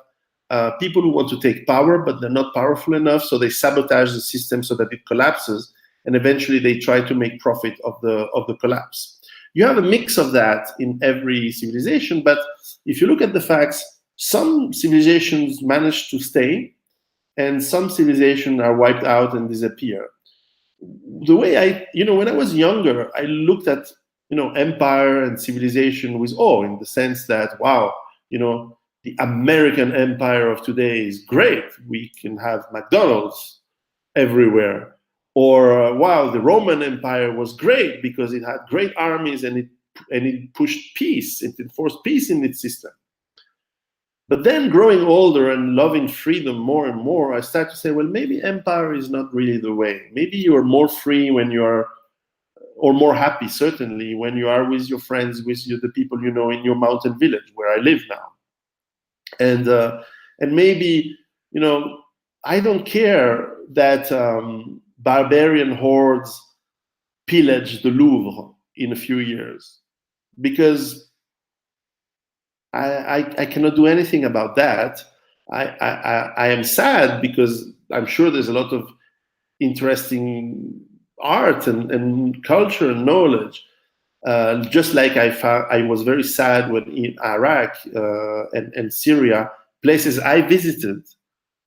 people who want to take power, but they're not powerful enough, so they sabotage the system so that it collapses, and eventually they try to make profit of the collapse. You have a mix of that in every civilization, but if you look at the facts, some civilizations manage to stay, and some civilizations are wiped out and disappear. The way when I was younger, I looked at empire and civilization with awe, in the sense that, wow, the American empire of today is great. We can have McDonald's everywhere. Or wow, the Roman Empire was great because it had great armies and it pushed peace. It enforced peace in its system. But then, growing older and loving freedom more and more, I start to say, well, maybe empire is not really the way. Maybe you are more free when you are, or more happy, certainly, when you are with your friends, with the people you know in your mountain village where I live now. And maybe, I don't care that barbarian hordes pillage the Louvre in a few years, because I cannot do anything about that. I am sad because I'm sure there's a lot of interesting art and culture and knowledge. Just like I was very sad when in Iraq and Syria, places I visited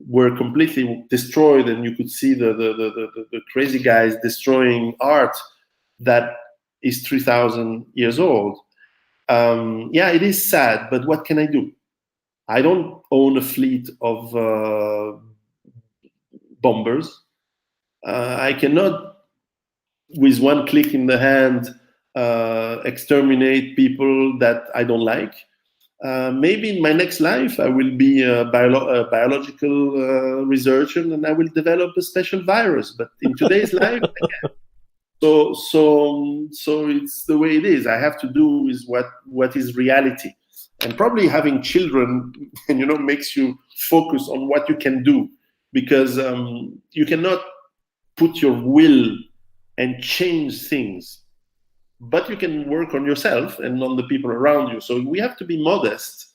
were completely destroyed, and you could see the crazy guys destroying art that is 3,000 years old. Yeah, it is sad, but what can I do? I don't own a fleet of bombers. I cannot, with one click in the hand, exterminate people that I don't like. Maybe in my next life, I will be a biological researcher, and I will develop a special virus. But in today's life, so it's the way it is. I have to do with what is reality, and probably having children, makes you focus on what you can do, because you cannot put your will and change things, but you can work on yourself and on the people around you. So we have to be modest,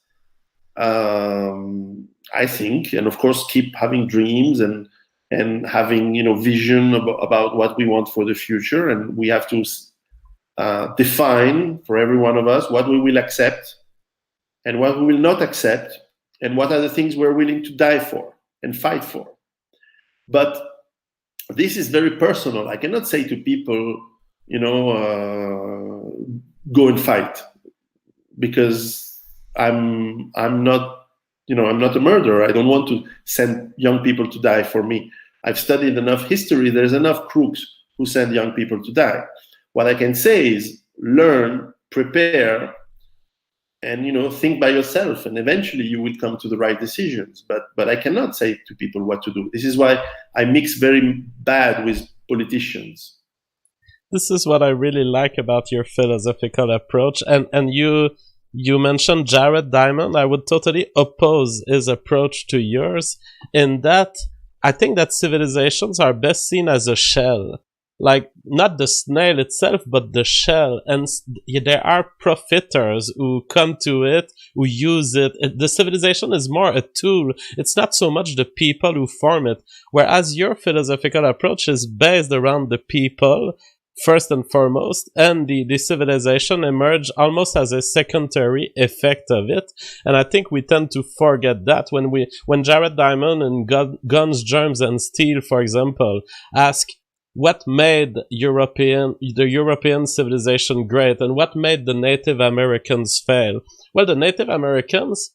I think, and of course keep having dreams and having vision about what we want for the future. And we have to define for every one of us what we will accept and what we will not accept, and what are the things we're willing to die for and fight for. But this is very personal. I cannot say to people, go and fight, because I'm not, I'm not a murderer. I don't want to send young people to die for me. I've studied enough history. There's enough crooks who send young people to die. What I can say is learn, prepare, and think by yourself, and eventually you will come to the right decisions. But I cannot say to people what to do. This is why I mix very bad with politicians. This is what I really like about your philosophical approach. And you mentioned Jared Diamond. I would totally oppose his approach to yours, in that I think that civilizations are best seen as a shell. Like, not the snail itself, but the shell. And there are profiteers who come to it, who use it. The civilization is more a tool. It's not so much the people who form it. Whereas your philosophical approach is based around the people, first and foremost, and the civilization emerge almost as a secondary effect of it. And I think we tend to forget that when Jared Diamond and Guns, Germs, and Steel, for example, ask what made the European civilization great and what made the Native Americans fail. Well, the Native Americans,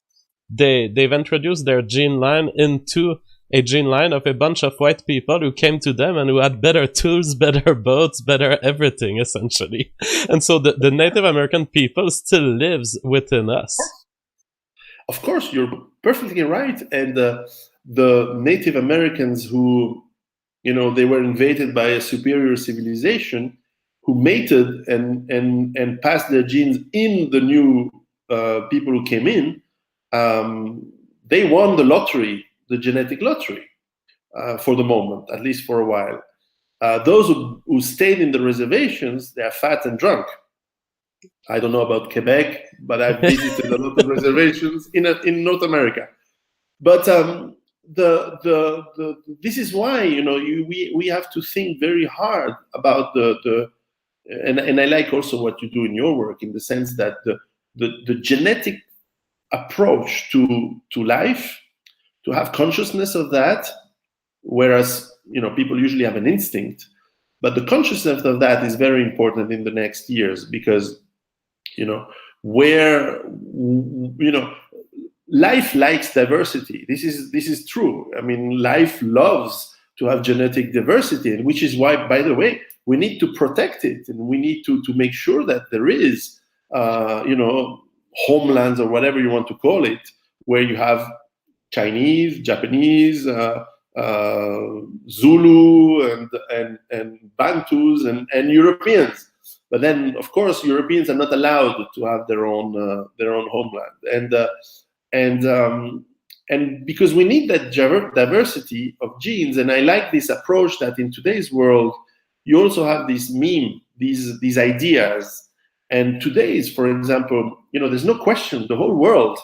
they've introduced their gene line into a gene line of a bunch of white people who came to them and who had better tools, better boats, better everything, essentially. And so the Native American people still lives within us. Of course, you're perfectly right. And the Native Americans who, they were invaded by a superior civilization, who mated and passed their genes in the new people who came in, they won the lottery, the genetic lottery, for the moment, at least for a while. Those who stayed in the reservations, they are fat and drunk. I don't know about Quebec, but I've visited a lot of reservations in North America. But this is why we have to think very hard about and I like also what you do in your work, in the sense that the genetic approach to life, to have consciousness of that, whereas people usually have an instinct, but the consciousness of that is very important in the next years, because life likes diversity. This is true. I mean, life loves to have genetic diversity, and which is why, by the way, we need to protect it, and we need to make sure that there is homelands, or whatever you want to call it, where you have Chinese, Japanese, Zulu, and Bantus, and Europeans. But then, of course, Europeans are not allowed to have their own homeland, and because we need that diversity of genes. And I like this approach that in today's world, you also have this meme, these ideas. And today's, for example, there's no question the whole world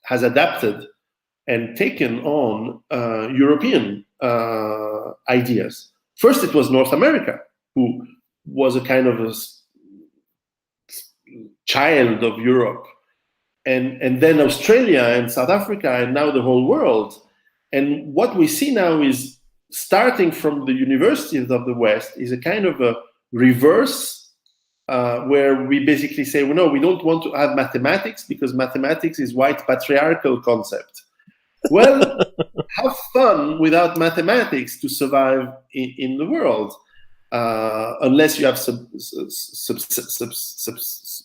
has adapted and taken on European ideas. First, it was North America, who was a kind of a child of Europe, and then Australia and South Africa, and now the whole world. And what we see now is, starting from the universities of the West, is a kind of a reverse where we basically say, well, no, we don't want to have mathematics because mathematics is white patriarchal concept. Well, have fun without mathematics to survive in the world, unless you have some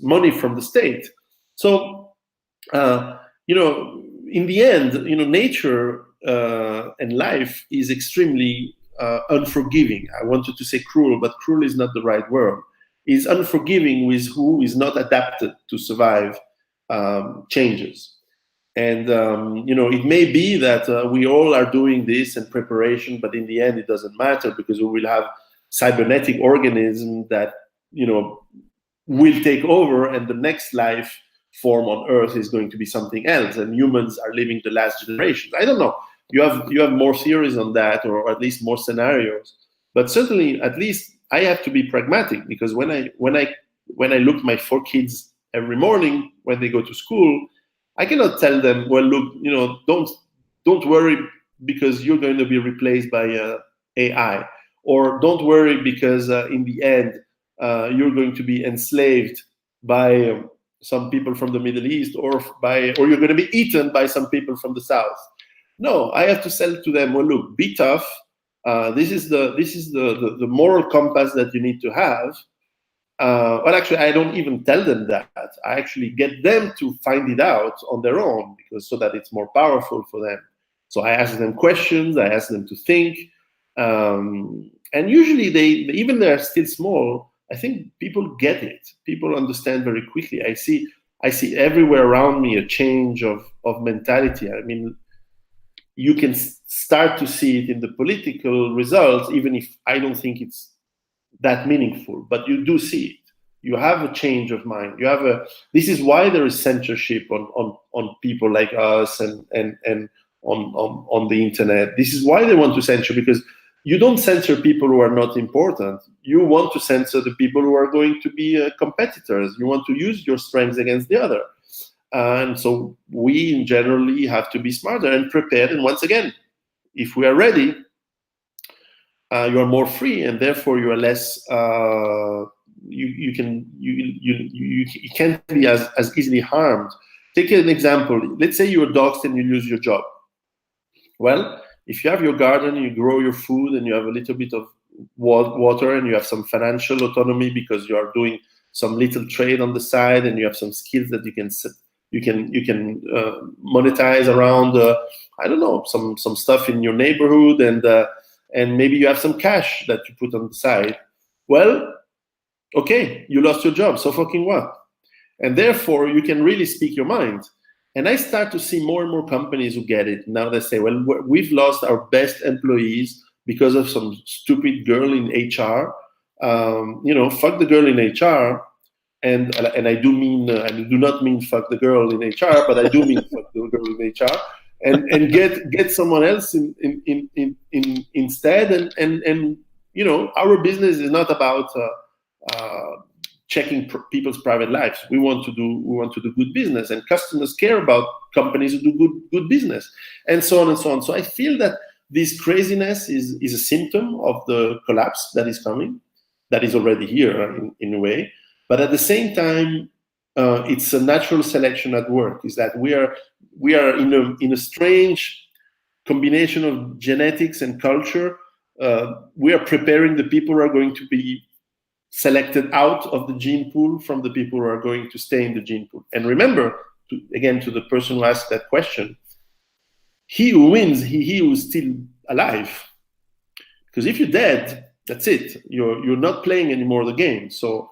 money from the state. So, in the end, nature and life is extremely unforgiving. I wanted to say cruel, but cruel is not the right word. Is unforgiving with who is not adapted to survive changes. And it may be that we all are doing this in preparation, but in the end it doesn't matter, because we will have cybernetic organisms that will take over, and the next life form on Earth is going to be something else, and humans are living the last generations. I don't know. You have more theories on that, or at least more scenarios. But certainly, at least I have to be pragmatic, because when I look at my 4 kids every morning when they go to school, I cannot tell them, well, look, don't worry because you're going to be replaced by AI, or don't worry because in the end you're going to be enslaved by some people from the Middle East, or you're going to be eaten by some people from the South. No, I have to sell to them, well, look, be tough. This is the moral compass that you need to have. Well, actually, I don't even tell them that. I actually get them to find it out on their own, so that it's more powerful for them. So I ask them questions. I ask them to think, and usually even they're still small. I think people get it. People understand very quickly. I see everywhere around me a change of mentality. I mean, you can start to see it in the political results, even if I don't think it's that meaningful, but you do see it. You have a change of mind. This is why there is censorship on people like us and on the internet. This is why they want to censor, because you don't censor people who are not important. You want to censor the people who are going to be competitors. You want to use your strengths against the other. And so we generally have to be smarter and prepared. And once again, if we are ready, you are more free, and therefore you are less. You can't be as easily harmed. Take an example. Let's say you're doxxed and you lose your job. Well, if you have your garden, you grow your food, and you have a little bit of water, and you have some financial autonomy because you are doing some little trade on the side, and you have some skills that you can monetize around. I don't know, some stuff in your neighborhood, and maybe you have some cash that you put on the side. Well, okay, you lost your job, so fucking what? And therefore, you can really speak your mind. And I start to see more and more companies who get it. Now they say, well, we've lost our best employees because of some stupid girl in HR. Fuck the girl in HR. And I do not mean fuck the girl in HR, but I do mean fuck the girl in HR. And get someone else in instead, and our business is not about checking people's private lives. We want to do good business, and customers care about companies who do good business, and so on and so on. So I feel that this craziness is a symptom of the collapse that is coming, that is already here in a way, but at the same time, it's a natural selection at work. Is that we are in a strange combination of genetics and culture. We are preparing the people who are going to be selected out of the gene pool from the people who are going to stay in the gene pool. And remember, to the person who asked that question, he who wins, he who is still alive. Because if you're dead, that's it. You're not playing anymore the game. So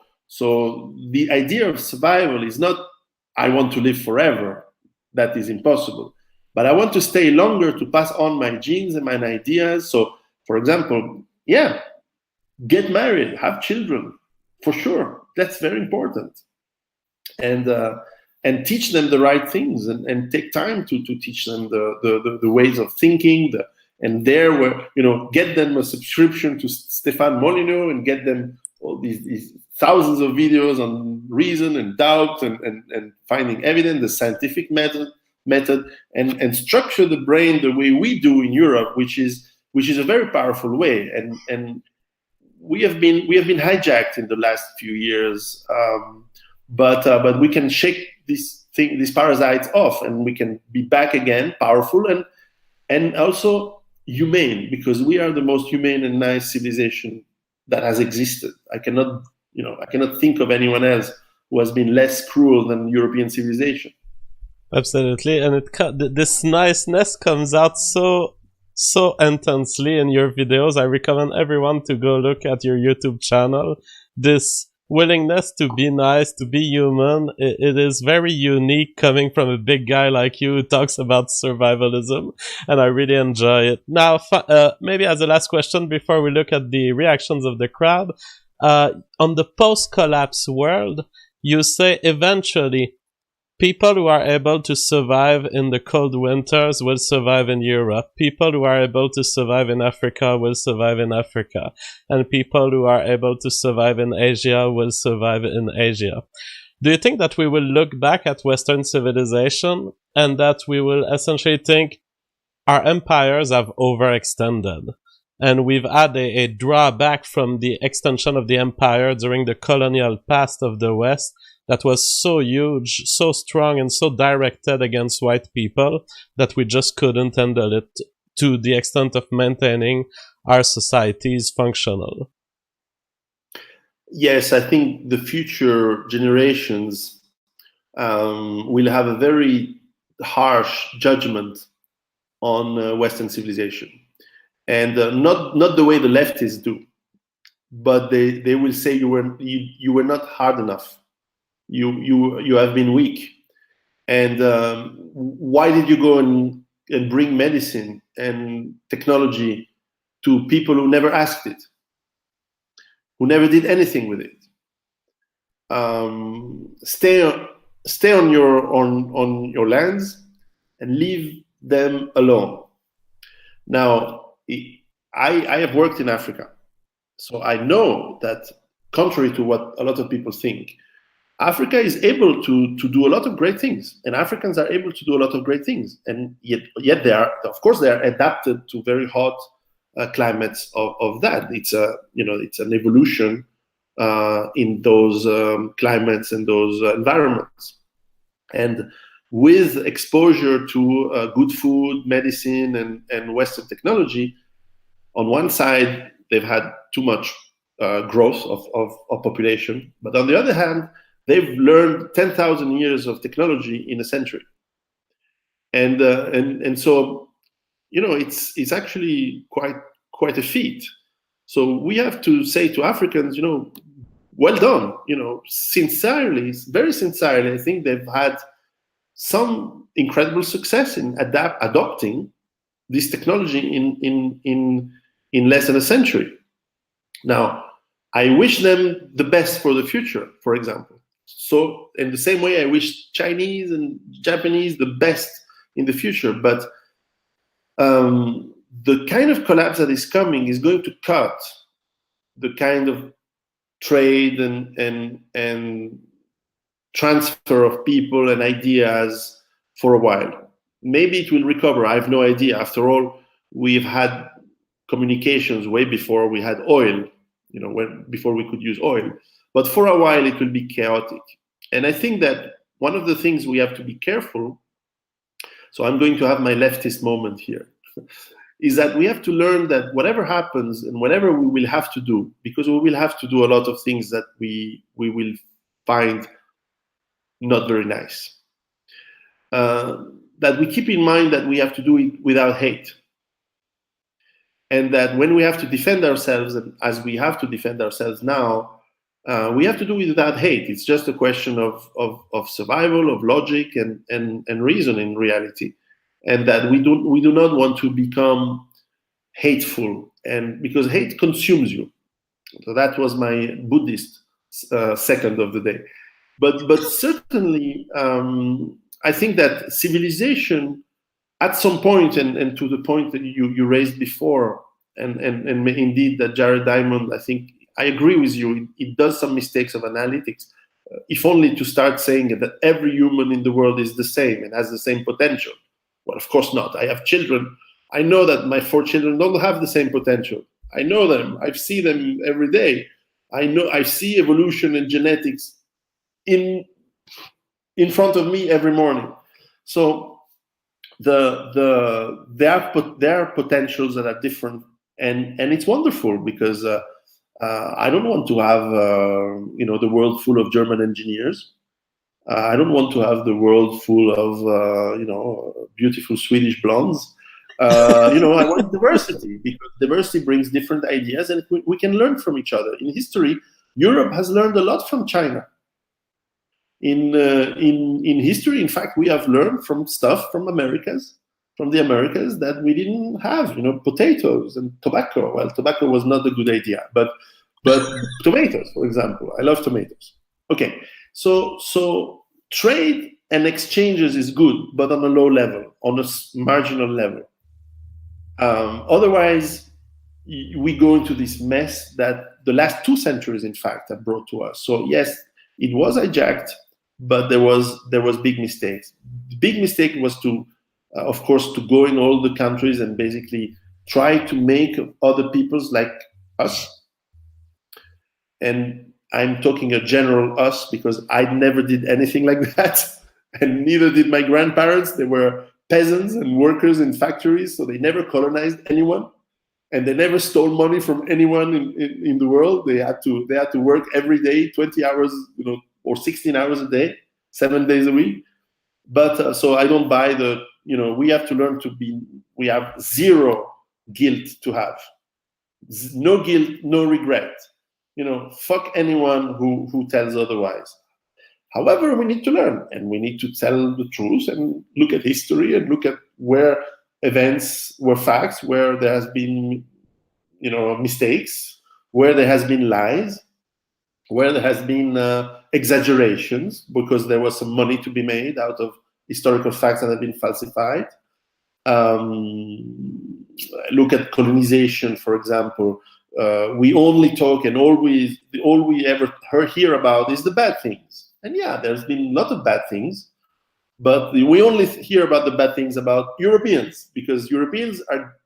the idea of survival is not, I want to live forever. That is impossible. But I want to stay longer to pass on my genes and my ideas. So, for example, get married, have children, for sure. That's very important. And teach them the right things, and take time to teach them the ways of thinking, get them a subscription to Stéphane Molyneux, and get them all these thousands of videos on reason and doubt and finding evidence, the scientific method, and structure the brain the way we do in Europe, which is a very powerful way. And we have been hijacked in the last few years, but we can shake these parasites off, and we can be back again, powerful and also humane, because we are the most humane and nice civilization that has existed. I cannot think of anyone else who has been less cruel than European civilization. Absolutely, and this niceness comes out so intensely in your videos. I recommend everyone to go look at your YouTube channel. This willingness to be nice, to be human, it is very unique coming from a big guy like you who talks about survivalism, and I really enjoy it. Now, maybe as a last question before we look at the reactions of the crowd, on the post-collapse world, you say eventually people who are able to survive in the cold winters will survive in Europe. People who are able to survive in Africa will survive in Africa. And people who are able to survive in Asia will survive in Asia. Do you think that we will look back at Western civilization and that we will essentially think our empires have overextended? And we've had a drawback from the extension of the empire during the colonial past of the West that was so huge, so strong, and so directed against white people that we just couldn't handle it to the extent of maintaining our societies functional. Yes, I think the future generations will have a very harsh judgment on Western civilization. And not the way the leftists do, but they will say you were not hard enough. You have been weak, and why did you go and bring medicine and technology to people who never asked it, who never did anything with it? Stay on your lands and leave them alone. Now, I have worked in Africa, so I know that contrary to what a lot of people think, Africa is able to do a lot of great things, and Africans are able to do a lot of great things, and yet they are adapted to very hot climates of that. It's an evolution in those climates and those environments, and with exposure to good food, medicine, and Western technology, on one side they've had too much growth of population, but on the other hand, they've learned 10,000 years of technology in a century, and so it's actually quite a feat. So we have to say to Africans, well done. Sincerely, very sincerely, I think they've had some incredible success in adopting this technology in less than a century. Now, I wish them the best for the future, for example. So in the same way, I wish Chinese and Japanese the best in the future. But the kind of collapse that is coming is going to cut the kind of trade and transfer of people and ideas for a while. Maybe it will recover. I have no idea. After all, we've had communications way before we had oil, before we could use oil. But for a while, it will be chaotic. And I think that one of the things we have to be careful, so I'm going to have my leftist moment here, is that we have to learn that whatever happens and whatever we will have to do, because we will have to do a lot of things that we will find not very nice, that we keep in mind that we have to do it without hate. And that when we have to defend ourselves, and as we have to defend ourselves now, we have to do it without hate. It's just a question of survival, of logic, and reason in reality. And that we do not want to become hateful, and because hate consumes you. So that was my Buddhist second of the day. But certainly, I think that civilization, at some point, and to the point that you raised before, and indeed that Jared Diamond, I think I agree with you. It does some mistakes of analytics. If only to start saying that every human in the world is the same and has the same potential. Well, of course not. I have children. I know that my 4 children don't have the same potential. I know them. I see them every day. I see evolution and genetics in front of me every morning. So there are potentials that are different, and it's wonderful because I don't want to have the world full of German engineers. I don't want to have the world full of beautiful Swedish blondes. I want diversity, because diversity brings different ideas, and we can learn from each other. In history, Europe has learned a lot from China. In history, in fact, we have learned from the Americas that we didn't have. Potatoes and tobacco. Well, tobacco was not a good idea, but tomatoes, for example. I love tomatoes. Okay, so trade and exchanges is good, but on a low level, on a marginal level. Otherwise, we go into this mess that the last 2 centuries, in fact, have brought to us. So yes, it was hijacked, but there was big mistakes. The big mistake was to, of course, to go in all the countries and basically try to make other peoples like us. And I'm talking a general us, because I never did anything like that, and neither did my grandparents. They were peasants and workers in factories, so they never colonized anyone, and they never stole money from anyone in the world. They had to work every day, 20 hours, or 16 hours a day, 7 days a week. But so I don't buy we have to learn we have zero guilt to have. No guilt, no regret. Fuck anyone who tells otherwise. However, we need to learn, and we need to tell the truth, and look at history, and look at where events were facts, where there has been, mistakes, where there has been lies, where there has been exaggerations, because there was some money to be made out of historical facts that have been falsified. Look at colonization, for example. We only talk, and all we ever hear about is the bad things. And yeah, there's been a lot of bad things, but we only hear about the bad things about Europeans, because Europeans are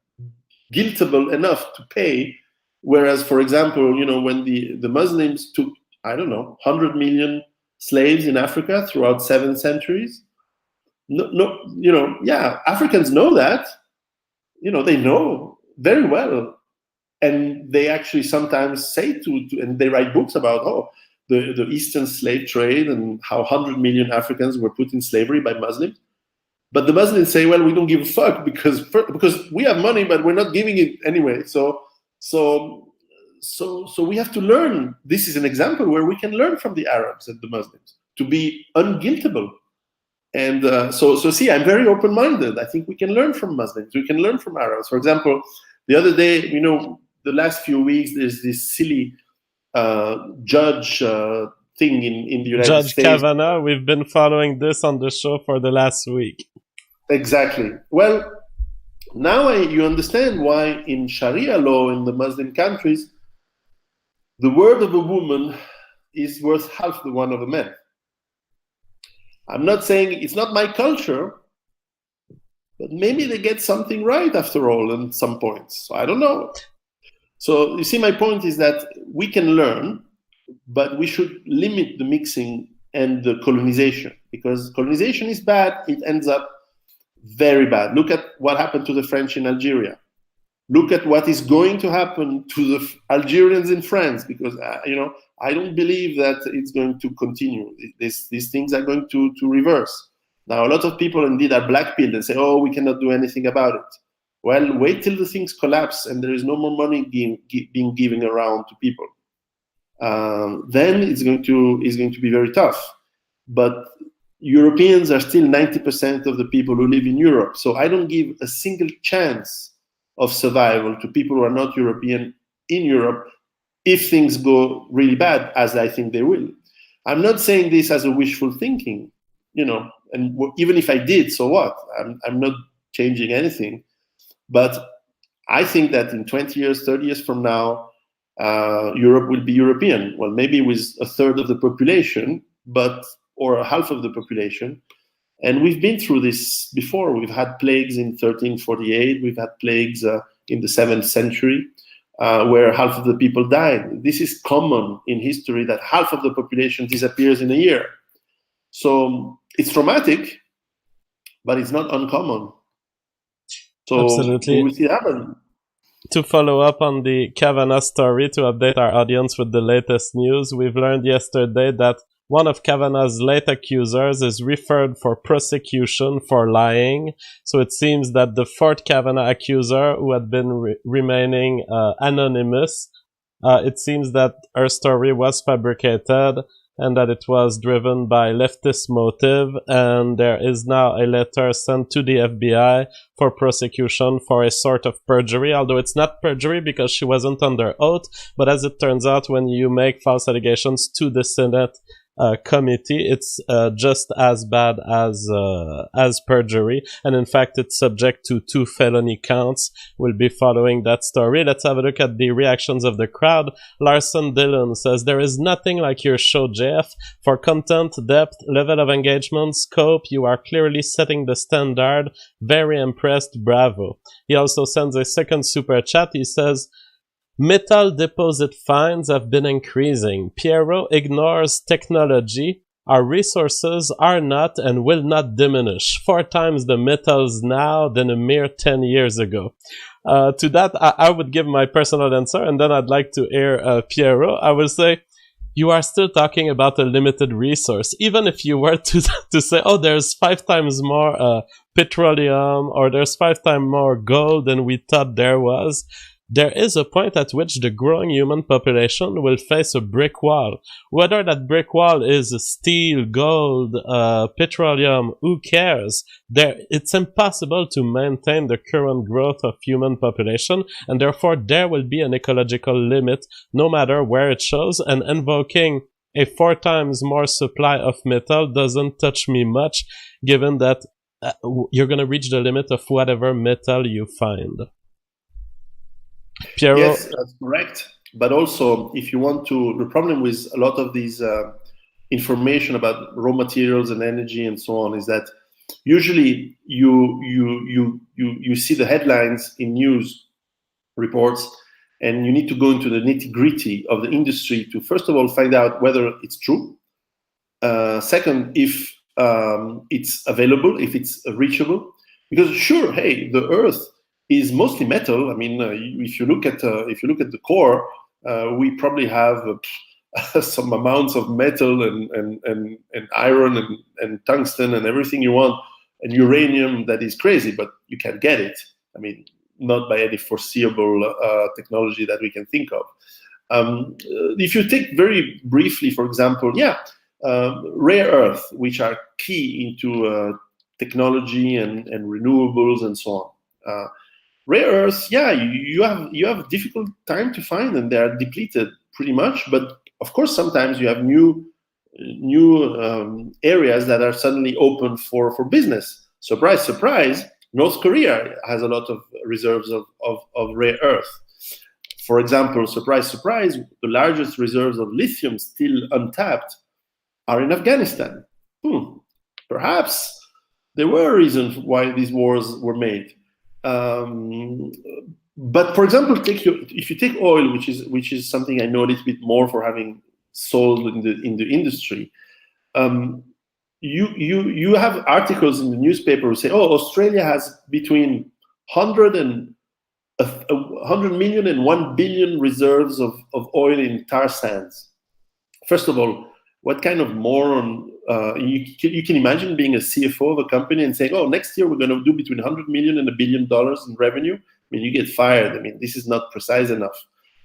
guiltable enough to pay. Whereas, for example, when the Muslims took, 100 million slaves in Africa throughout 7 centuries. Africans know that. They know very well. And they actually sometimes say and they write books about, the Eastern slave trade, and how 100 million Africans were put in slavery by Muslims. But the Muslims say, well, we don't give a fuck, because we have money, but we're not giving it anyway. So we have to learn. This is an example where we can learn from the Arabs and the Muslims to be unguiltable. And so see, I'm very open-minded. I think we can learn from Muslims. We can learn from Arabs. For example, the other day, the last few weeks, there's this silly judge thing in the United Judge States. Kavanaugh, we've been following this on the show for the last week. Exactly. Well, now you understand why in Sharia law in the Muslim countries, the word of a woman is worth half the one of a man. I'm not saying it's not my culture, but maybe they get something right after all in some points. So I don't know. So you see, my point is that we can learn, but we should limit the mixing and the colonization, because colonization is bad. It ends up very bad. Look at what happened to the French in Algeria. Look at what is going to happen to the Algerians in France, because I don't believe that it's going to continue. These things are going to reverse. Now, a lot of people indeed are blackpilled and say, "Oh, we cannot do anything about it." Well, wait till the things collapse and there is no more money being given around to people. Then it's going to be very tough. But Europeans are still 90% of the people who live in Europe. So I don't give a single chance of survival to people who are not European in Europe if things go really bad, as I think they will. I'm not saying this as a wishful thinking, and even if I did, so what? I'm not changing anything. But I think that in 20 years, 30 years from now, Europe will be European. Well, maybe with a third of the population, or half of the population. And we've been through this before. We've had plagues in 1348. We've had plagues in the 7th century. where half of the people died. This is common in history, that half of the population disappears in a year. So it's traumatic, but it's not uncommon. So Absolutely. we will see it happen. To follow up on the Kavanaugh story, to update our audience with the latest news, we've learned yesterday that one of Kavanaugh's late accusers is referred for prosecution for lying. So it seems that the fourth Kavanaugh accuser, who had been remaining anonymous, it seems that her story was fabricated and that it was driven by leftist motive, and there is now a letter sent to the FBI for prosecution for a sort of perjury, although it's not perjury because she wasn't under oath, but as it turns out, when you make false allegations to the Senate committee, it's just as bad as perjury, and in fact it's subject to 2 felony counts. We'll be following that story. Let's have a look at the reactions of the crowd. Larson Dillon says, "There is nothing like your show, JF. For content, depth, level of engagement, scope, you are clearly setting the standard. Very impressed, bravo." He also sends a second super chat. He says, "Metal deposit finds have been increasing. Piero ignores technology. Our resources are not and will not diminish. 4 times the metals now than a mere 10 years ago." To that, I would give my personal answer, and then I'd like to hear Piero. I would say, you are still talking about a limited resource. Even if you were to say, oh, there's 5 times more petroleum, or there's 5 times more gold than we thought there was, there is a point at which the growing human population will face a brick wall. Whether that brick wall is steel, gold, petroleum, who cares? It's impossible to maintain the current growth of human population, and therefore there will be an ecological limit no matter where it shows, and invoking a 4 times more supply of metal doesn't touch me much, given that you're going to reach the limit of whatever metal you find. Piero? Yes, that's correct. But also, if you want to, the problem with a lot of these information about raw materials and energy and so on is that usually you see the headlines in news reports, and you need to go into the nitty-gritty of the industry to first of all find out whether it's true. Second, if it's available, if it's reachable, because sure, hey, the Earth is mostly metal. I mean, if you look at the core, we probably have some amounts of metal and iron and tungsten and everything you want, and uranium that is crazy, but you can get it. I mean, not by any foreseeable technology that we can think of. If you take very briefly, for example, rare earth, which are key into technology and renewables and so on. Rare earths, you have difficult time to find them. They are depleted pretty much, but of course sometimes you have new areas that are suddenly open for business. Surprise, surprise, North Korea has a lot of reserves of rare earth. For example, surprise, surprise, the largest reserves of lithium still untapped are in Afghanistan. Perhaps there were reasons why these wars were made. But for example, if you take oil, which is something I know a little bit more for having sold in the industry, you have articles in the newspaper who say, oh, Australia has between 100 million and 1 billion reserves of oil in tar sands. First of all, what kind of moron, you can imagine being a CFO of a company and saying, oh, next year we're going to do between 100 million and $1 billion in revenue. I mean, you get fired. I mean, this is not precise enough.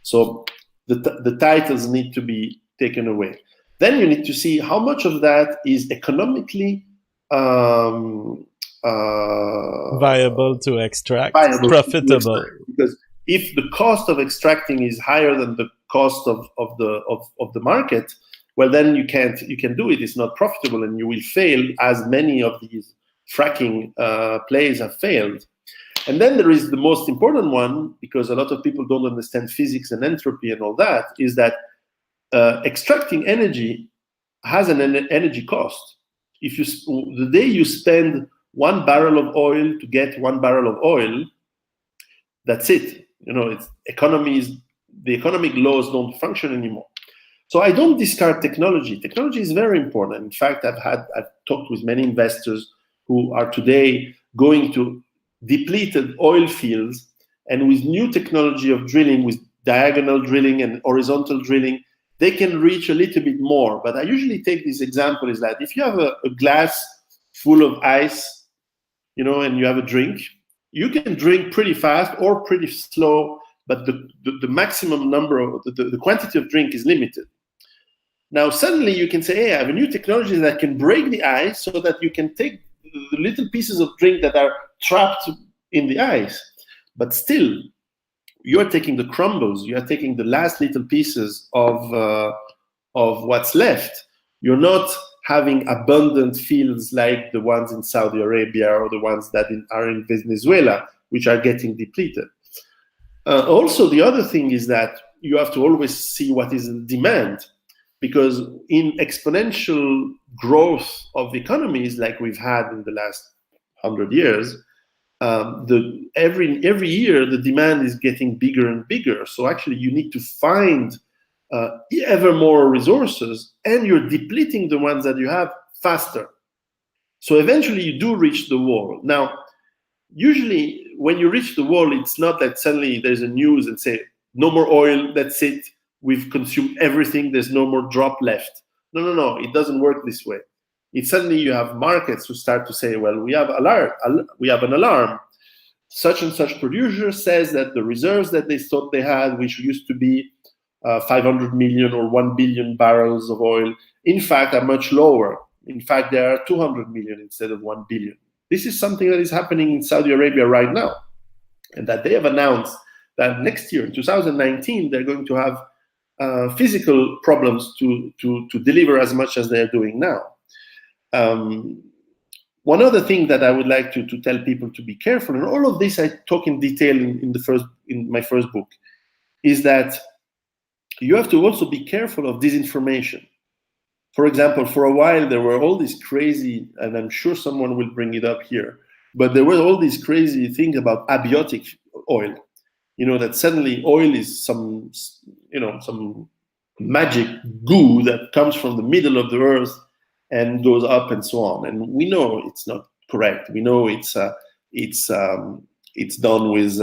So the titles need to be taken away. Then you need to see how much of that is economically viable to extract, profitable. Because if the cost of extracting is higher than the cost of the market, well, then you can do it. It's not profitable, and you will fail, as many of these fracking plays have failed. And then there is the most important one, because a lot of people don't understand physics and entropy and all that, is that extracting energy has an energy cost. The day you spend 1 barrel of oil to get 1 barrel of oil, that's it. the economic laws don't function anymore. So I don't discard technology. Technology is very important. In fact, I've talked with many investors who are today going to depleted oil fields, and with new technology of drilling, with diagonal drilling and horizontal drilling, they can reach a little bit more. But I usually take this example is that if you have a glass full of ice, and you have a drink, you can drink pretty fast or pretty slow, but the maximum number of the quantity of drink is limited. Now, suddenly you can say, hey, I have a new technology that can break the ice so that you can take the little pieces of drink that are trapped in the ice. But still, you're taking the crumbles, you are taking the last little pieces of what's left. You're not having abundant fields like the ones in Saudi Arabia or the ones that are in Venezuela, which are getting depleted. Also, the other thing is that you have to always see what is the demand. Because in exponential growth of economies like we've had in the last 100 years, every year the demand is getting bigger and bigger. So actually you need to find ever more resources, and you're depleting the ones that you have faster. So eventually you do reach the wall. Now, usually when you reach the wall, it's not that suddenly there's a news and say, no more oil, that's it. We've consumed everything, there's no more drop left. No, it doesn't work this way. It's suddenly you have markets who start to say, well, we have an alarm. Such and such producer says that the reserves that they thought they had, which used to be 500 million or 1 billion barrels of oil, in fact, are much lower. In fact, there are 200 million instead of 1 billion. This is something that is happening in Saudi Arabia right now. And that they have announced that next year, in 2019, they're going to have physical problems to deliver as much as they're doing now. One other thing that I would like to tell people to be careful, and all of this I talk in detail in my first book, is that you have to also be careful of disinformation. For example, for a while there were all these crazy, and I'm sure someone will bring it up here, but there were all these crazy things about abiotic oil. That suddenly oil is some magic goo that comes from the middle of the earth and goes up and so on. And we know it's not correct. We know it's done with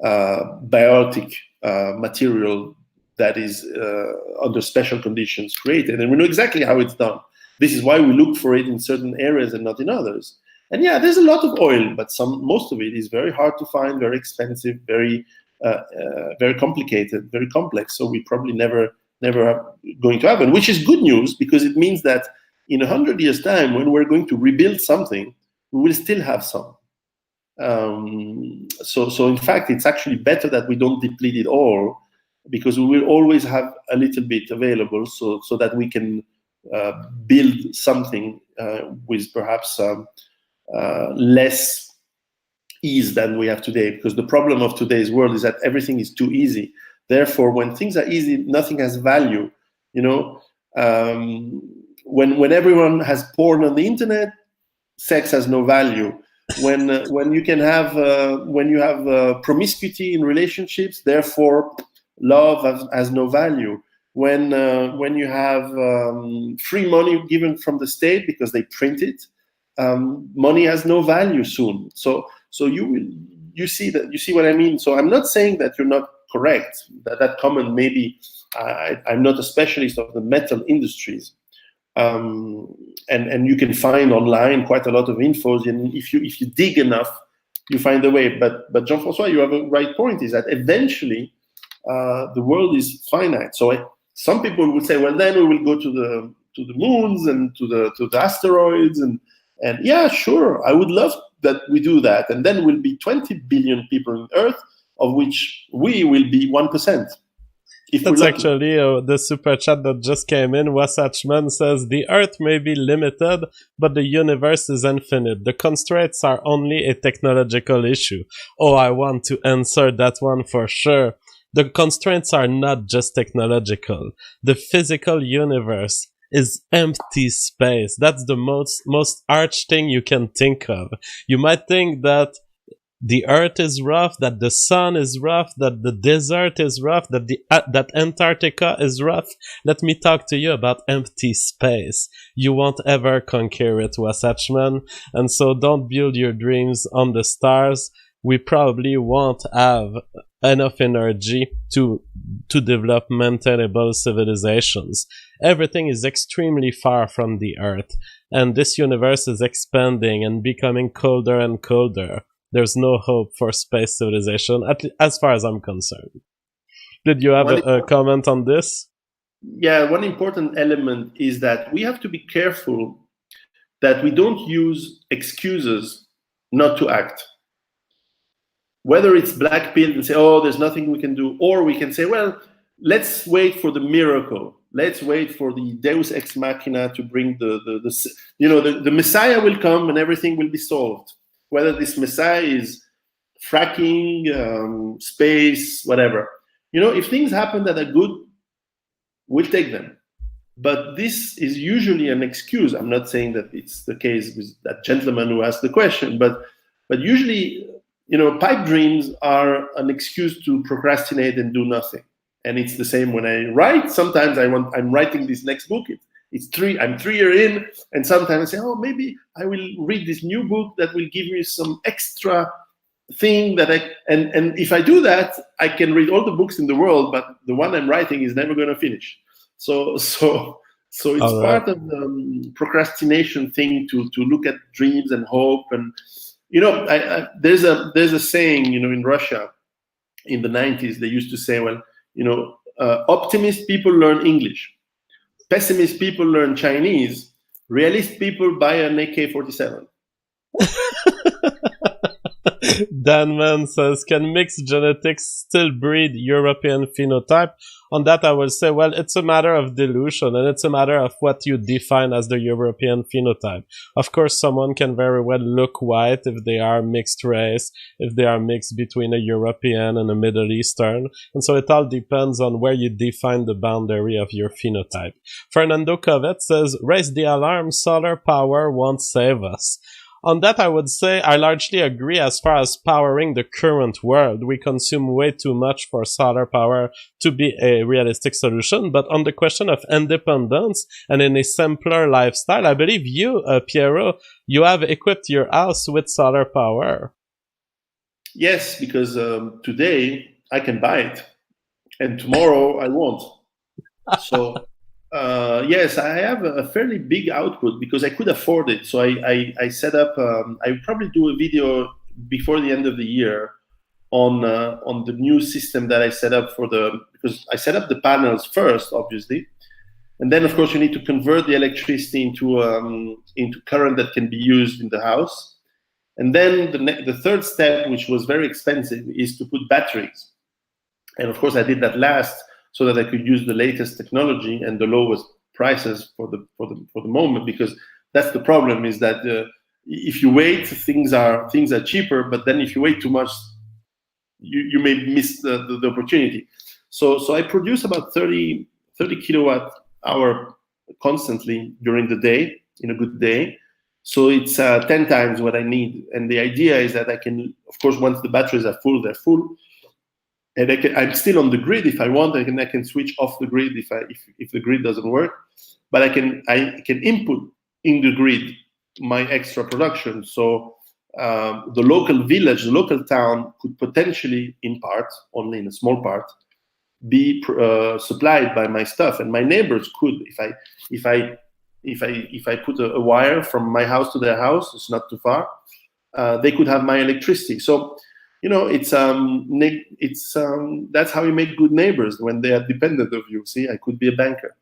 biotic material that is under special conditions created, and we know exactly how it's done. This is why we look for it in certain areas and not in others. And yeah, there's a lot of oil, but most of it is very hard to find, very expensive, very complicated, very complex. So we probably never are going to happen, which is good news, because it means that in 100 years' time, when we're going to rebuild something, we will still have some. So in fact, it's actually better that we don't deplete it all, because we will always have a little bit available, so that we can build something with perhaps less ease than we have today. Because the problem of today's world is that everything is too easy. Therefore, when things are easy, nothing has value. When everyone has porn on the internet, sex has no value. When you have promiscuity in relationships, therefore love has no value. When you have free money given from the state because they print it, money has no value soon. So you see what I mean. So I'm not saying that you're not correct. That comment, maybe I'm not a specialist of the metal industries, and you can find online quite a lot of info, and if you dig enough, you find a way. But Jean-François, you have a right point, is that eventually the world is finite. So some people would say, well, then we will go to the moons and to the asteroids, and yeah, sure, I would love that we do that, and then we'll be 20 billion people on Earth, of which we will be 1%. That's actually the super chat that just came in. Wasatchman says, the Earth may be limited, but the universe is infinite. The constraints are only a technological issue. Oh, I want to answer that one for sure. The constraints are not just technological. The physical universe is empty space. That's the most arch thing you can think of. You might think that the earth is rough, that the sun is rough, that the desert is rough, that Antarctica is rough. Let me talk to you about empty space. You won't ever conquer it, Wasatchman, and so don't build your dreams on the stars. We probably won't have enough energy to develop maintainable civilizations. Everything is extremely far from the earth, and this universe is expanding and becoming colder and colder. There's no hope for space civilization, as far as I'm concerned. Did you have a comment on this? Yeah, one important element is that we have to be careful that we don't use excuses not to act. Whether it's black pill and say, oh, there's nothing we can do, or we can say, well, let's wait for the miracle. Let's wait for the Deus ex machina to bring the Messiah will come and everything will be solved. Whether this Messiah is fracking, space, whatever. If things happen that are good, we'll take them. But this is usually an excuse. I'm not saying that it's the case with that gentleman who asked the question, but usually, pipe dreams are an excuse to procrastinate and do nothing. And it's the same when I write. Sometimes I'm writing this next book. I'm 3 years in, and sometimes I say, oh, maybe I will read this new book that will give me some extra thing and if I do that, I can read all the books in the world, but the one I'm writing is never going to finish. So it's part of the procrastination thing to look at dreams and hope. And there's a saying, in Russia in the 90s, they used to say, well, optimist people learn English, pessimist people learn Chinese, realist people buy an AK-47. Danman says, can mixed genetics still breed European phenotype? On that, I will say, well, it's a matter of delusion, and it's a matter of what you define as the European phenotype. Of course, someone can very well look white if they are mixed race, if they are mixed between a European and a Middle Eastern, and so it all depends on where you define the boundary of your phenotype. Fernando Covet says, raise the alarm, solar power won't save us. On that, I would say I largely agree as far as powering the current world. We consume way too much for solar power to be a realistic solution. But on the question of independence and in a simpler lifestyle, I believe you, Piero, you have equipped your house with solar power. Yes, because today I can buy it, and tomorrow I won't. So... yes, I have a fairly big output because I could afford it. So I set up. I will probably do a video before the end of the year on the new system that I set up because I set up the panels first, obviously, and then of course you need to convert the electricity into current that can be used in the house. And then the third step, which was very expensive, is to put batteries. And of course I did that last, so that I could use the latest technology and the lowest prices for the moment, because that's the problem, is that if you wait, things are cheaper, but then if you wait too much, you may miss the opportunity. So I produce about 30 kilowatt hour constantly during the day, in a good day. So it's 10 times what I need. And the idea is that I can, of course, once the batteries are full, they're full. And I'm still on the grid if I want. I can switch off the grid if the grid doesn't work. But I can input in the grid my extra production. So the local village, the local town could potentially, in part, only in a small part, be supplied by my stuff, and my neighbors could, if I put a wire from my house to their house, it's not too far, they could have my electricity. So. It's that's how you make good neighbors, when they are dependent of you. See, I could be a banker.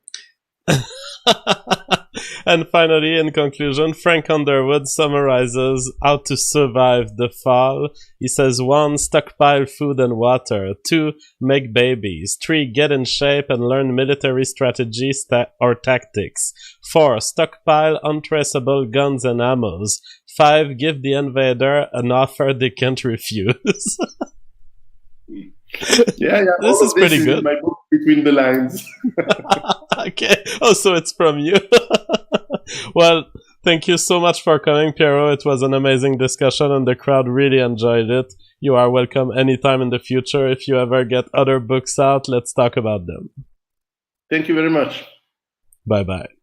And finally, in conclusion, Frank Underwood summarizes how to survive the fall. He says, 1, stockpile food and water. 2, make babies. 3, get in shape and learn military strategies or tactics. 4, stockpile untraceable guns and ammos. 5, give the invader an offer they can't refuse. Yeah. This is pretty good. In my book, Between the Lines. Okay. Oh, so it's from you. Well, Thank you so much for coming, Piero. It was an amazing discussion and the crowd really enjoyed it. You are welcome anytime in the future. If you ever get other books out, let's talk about them. Thank you very much. Bye-bye.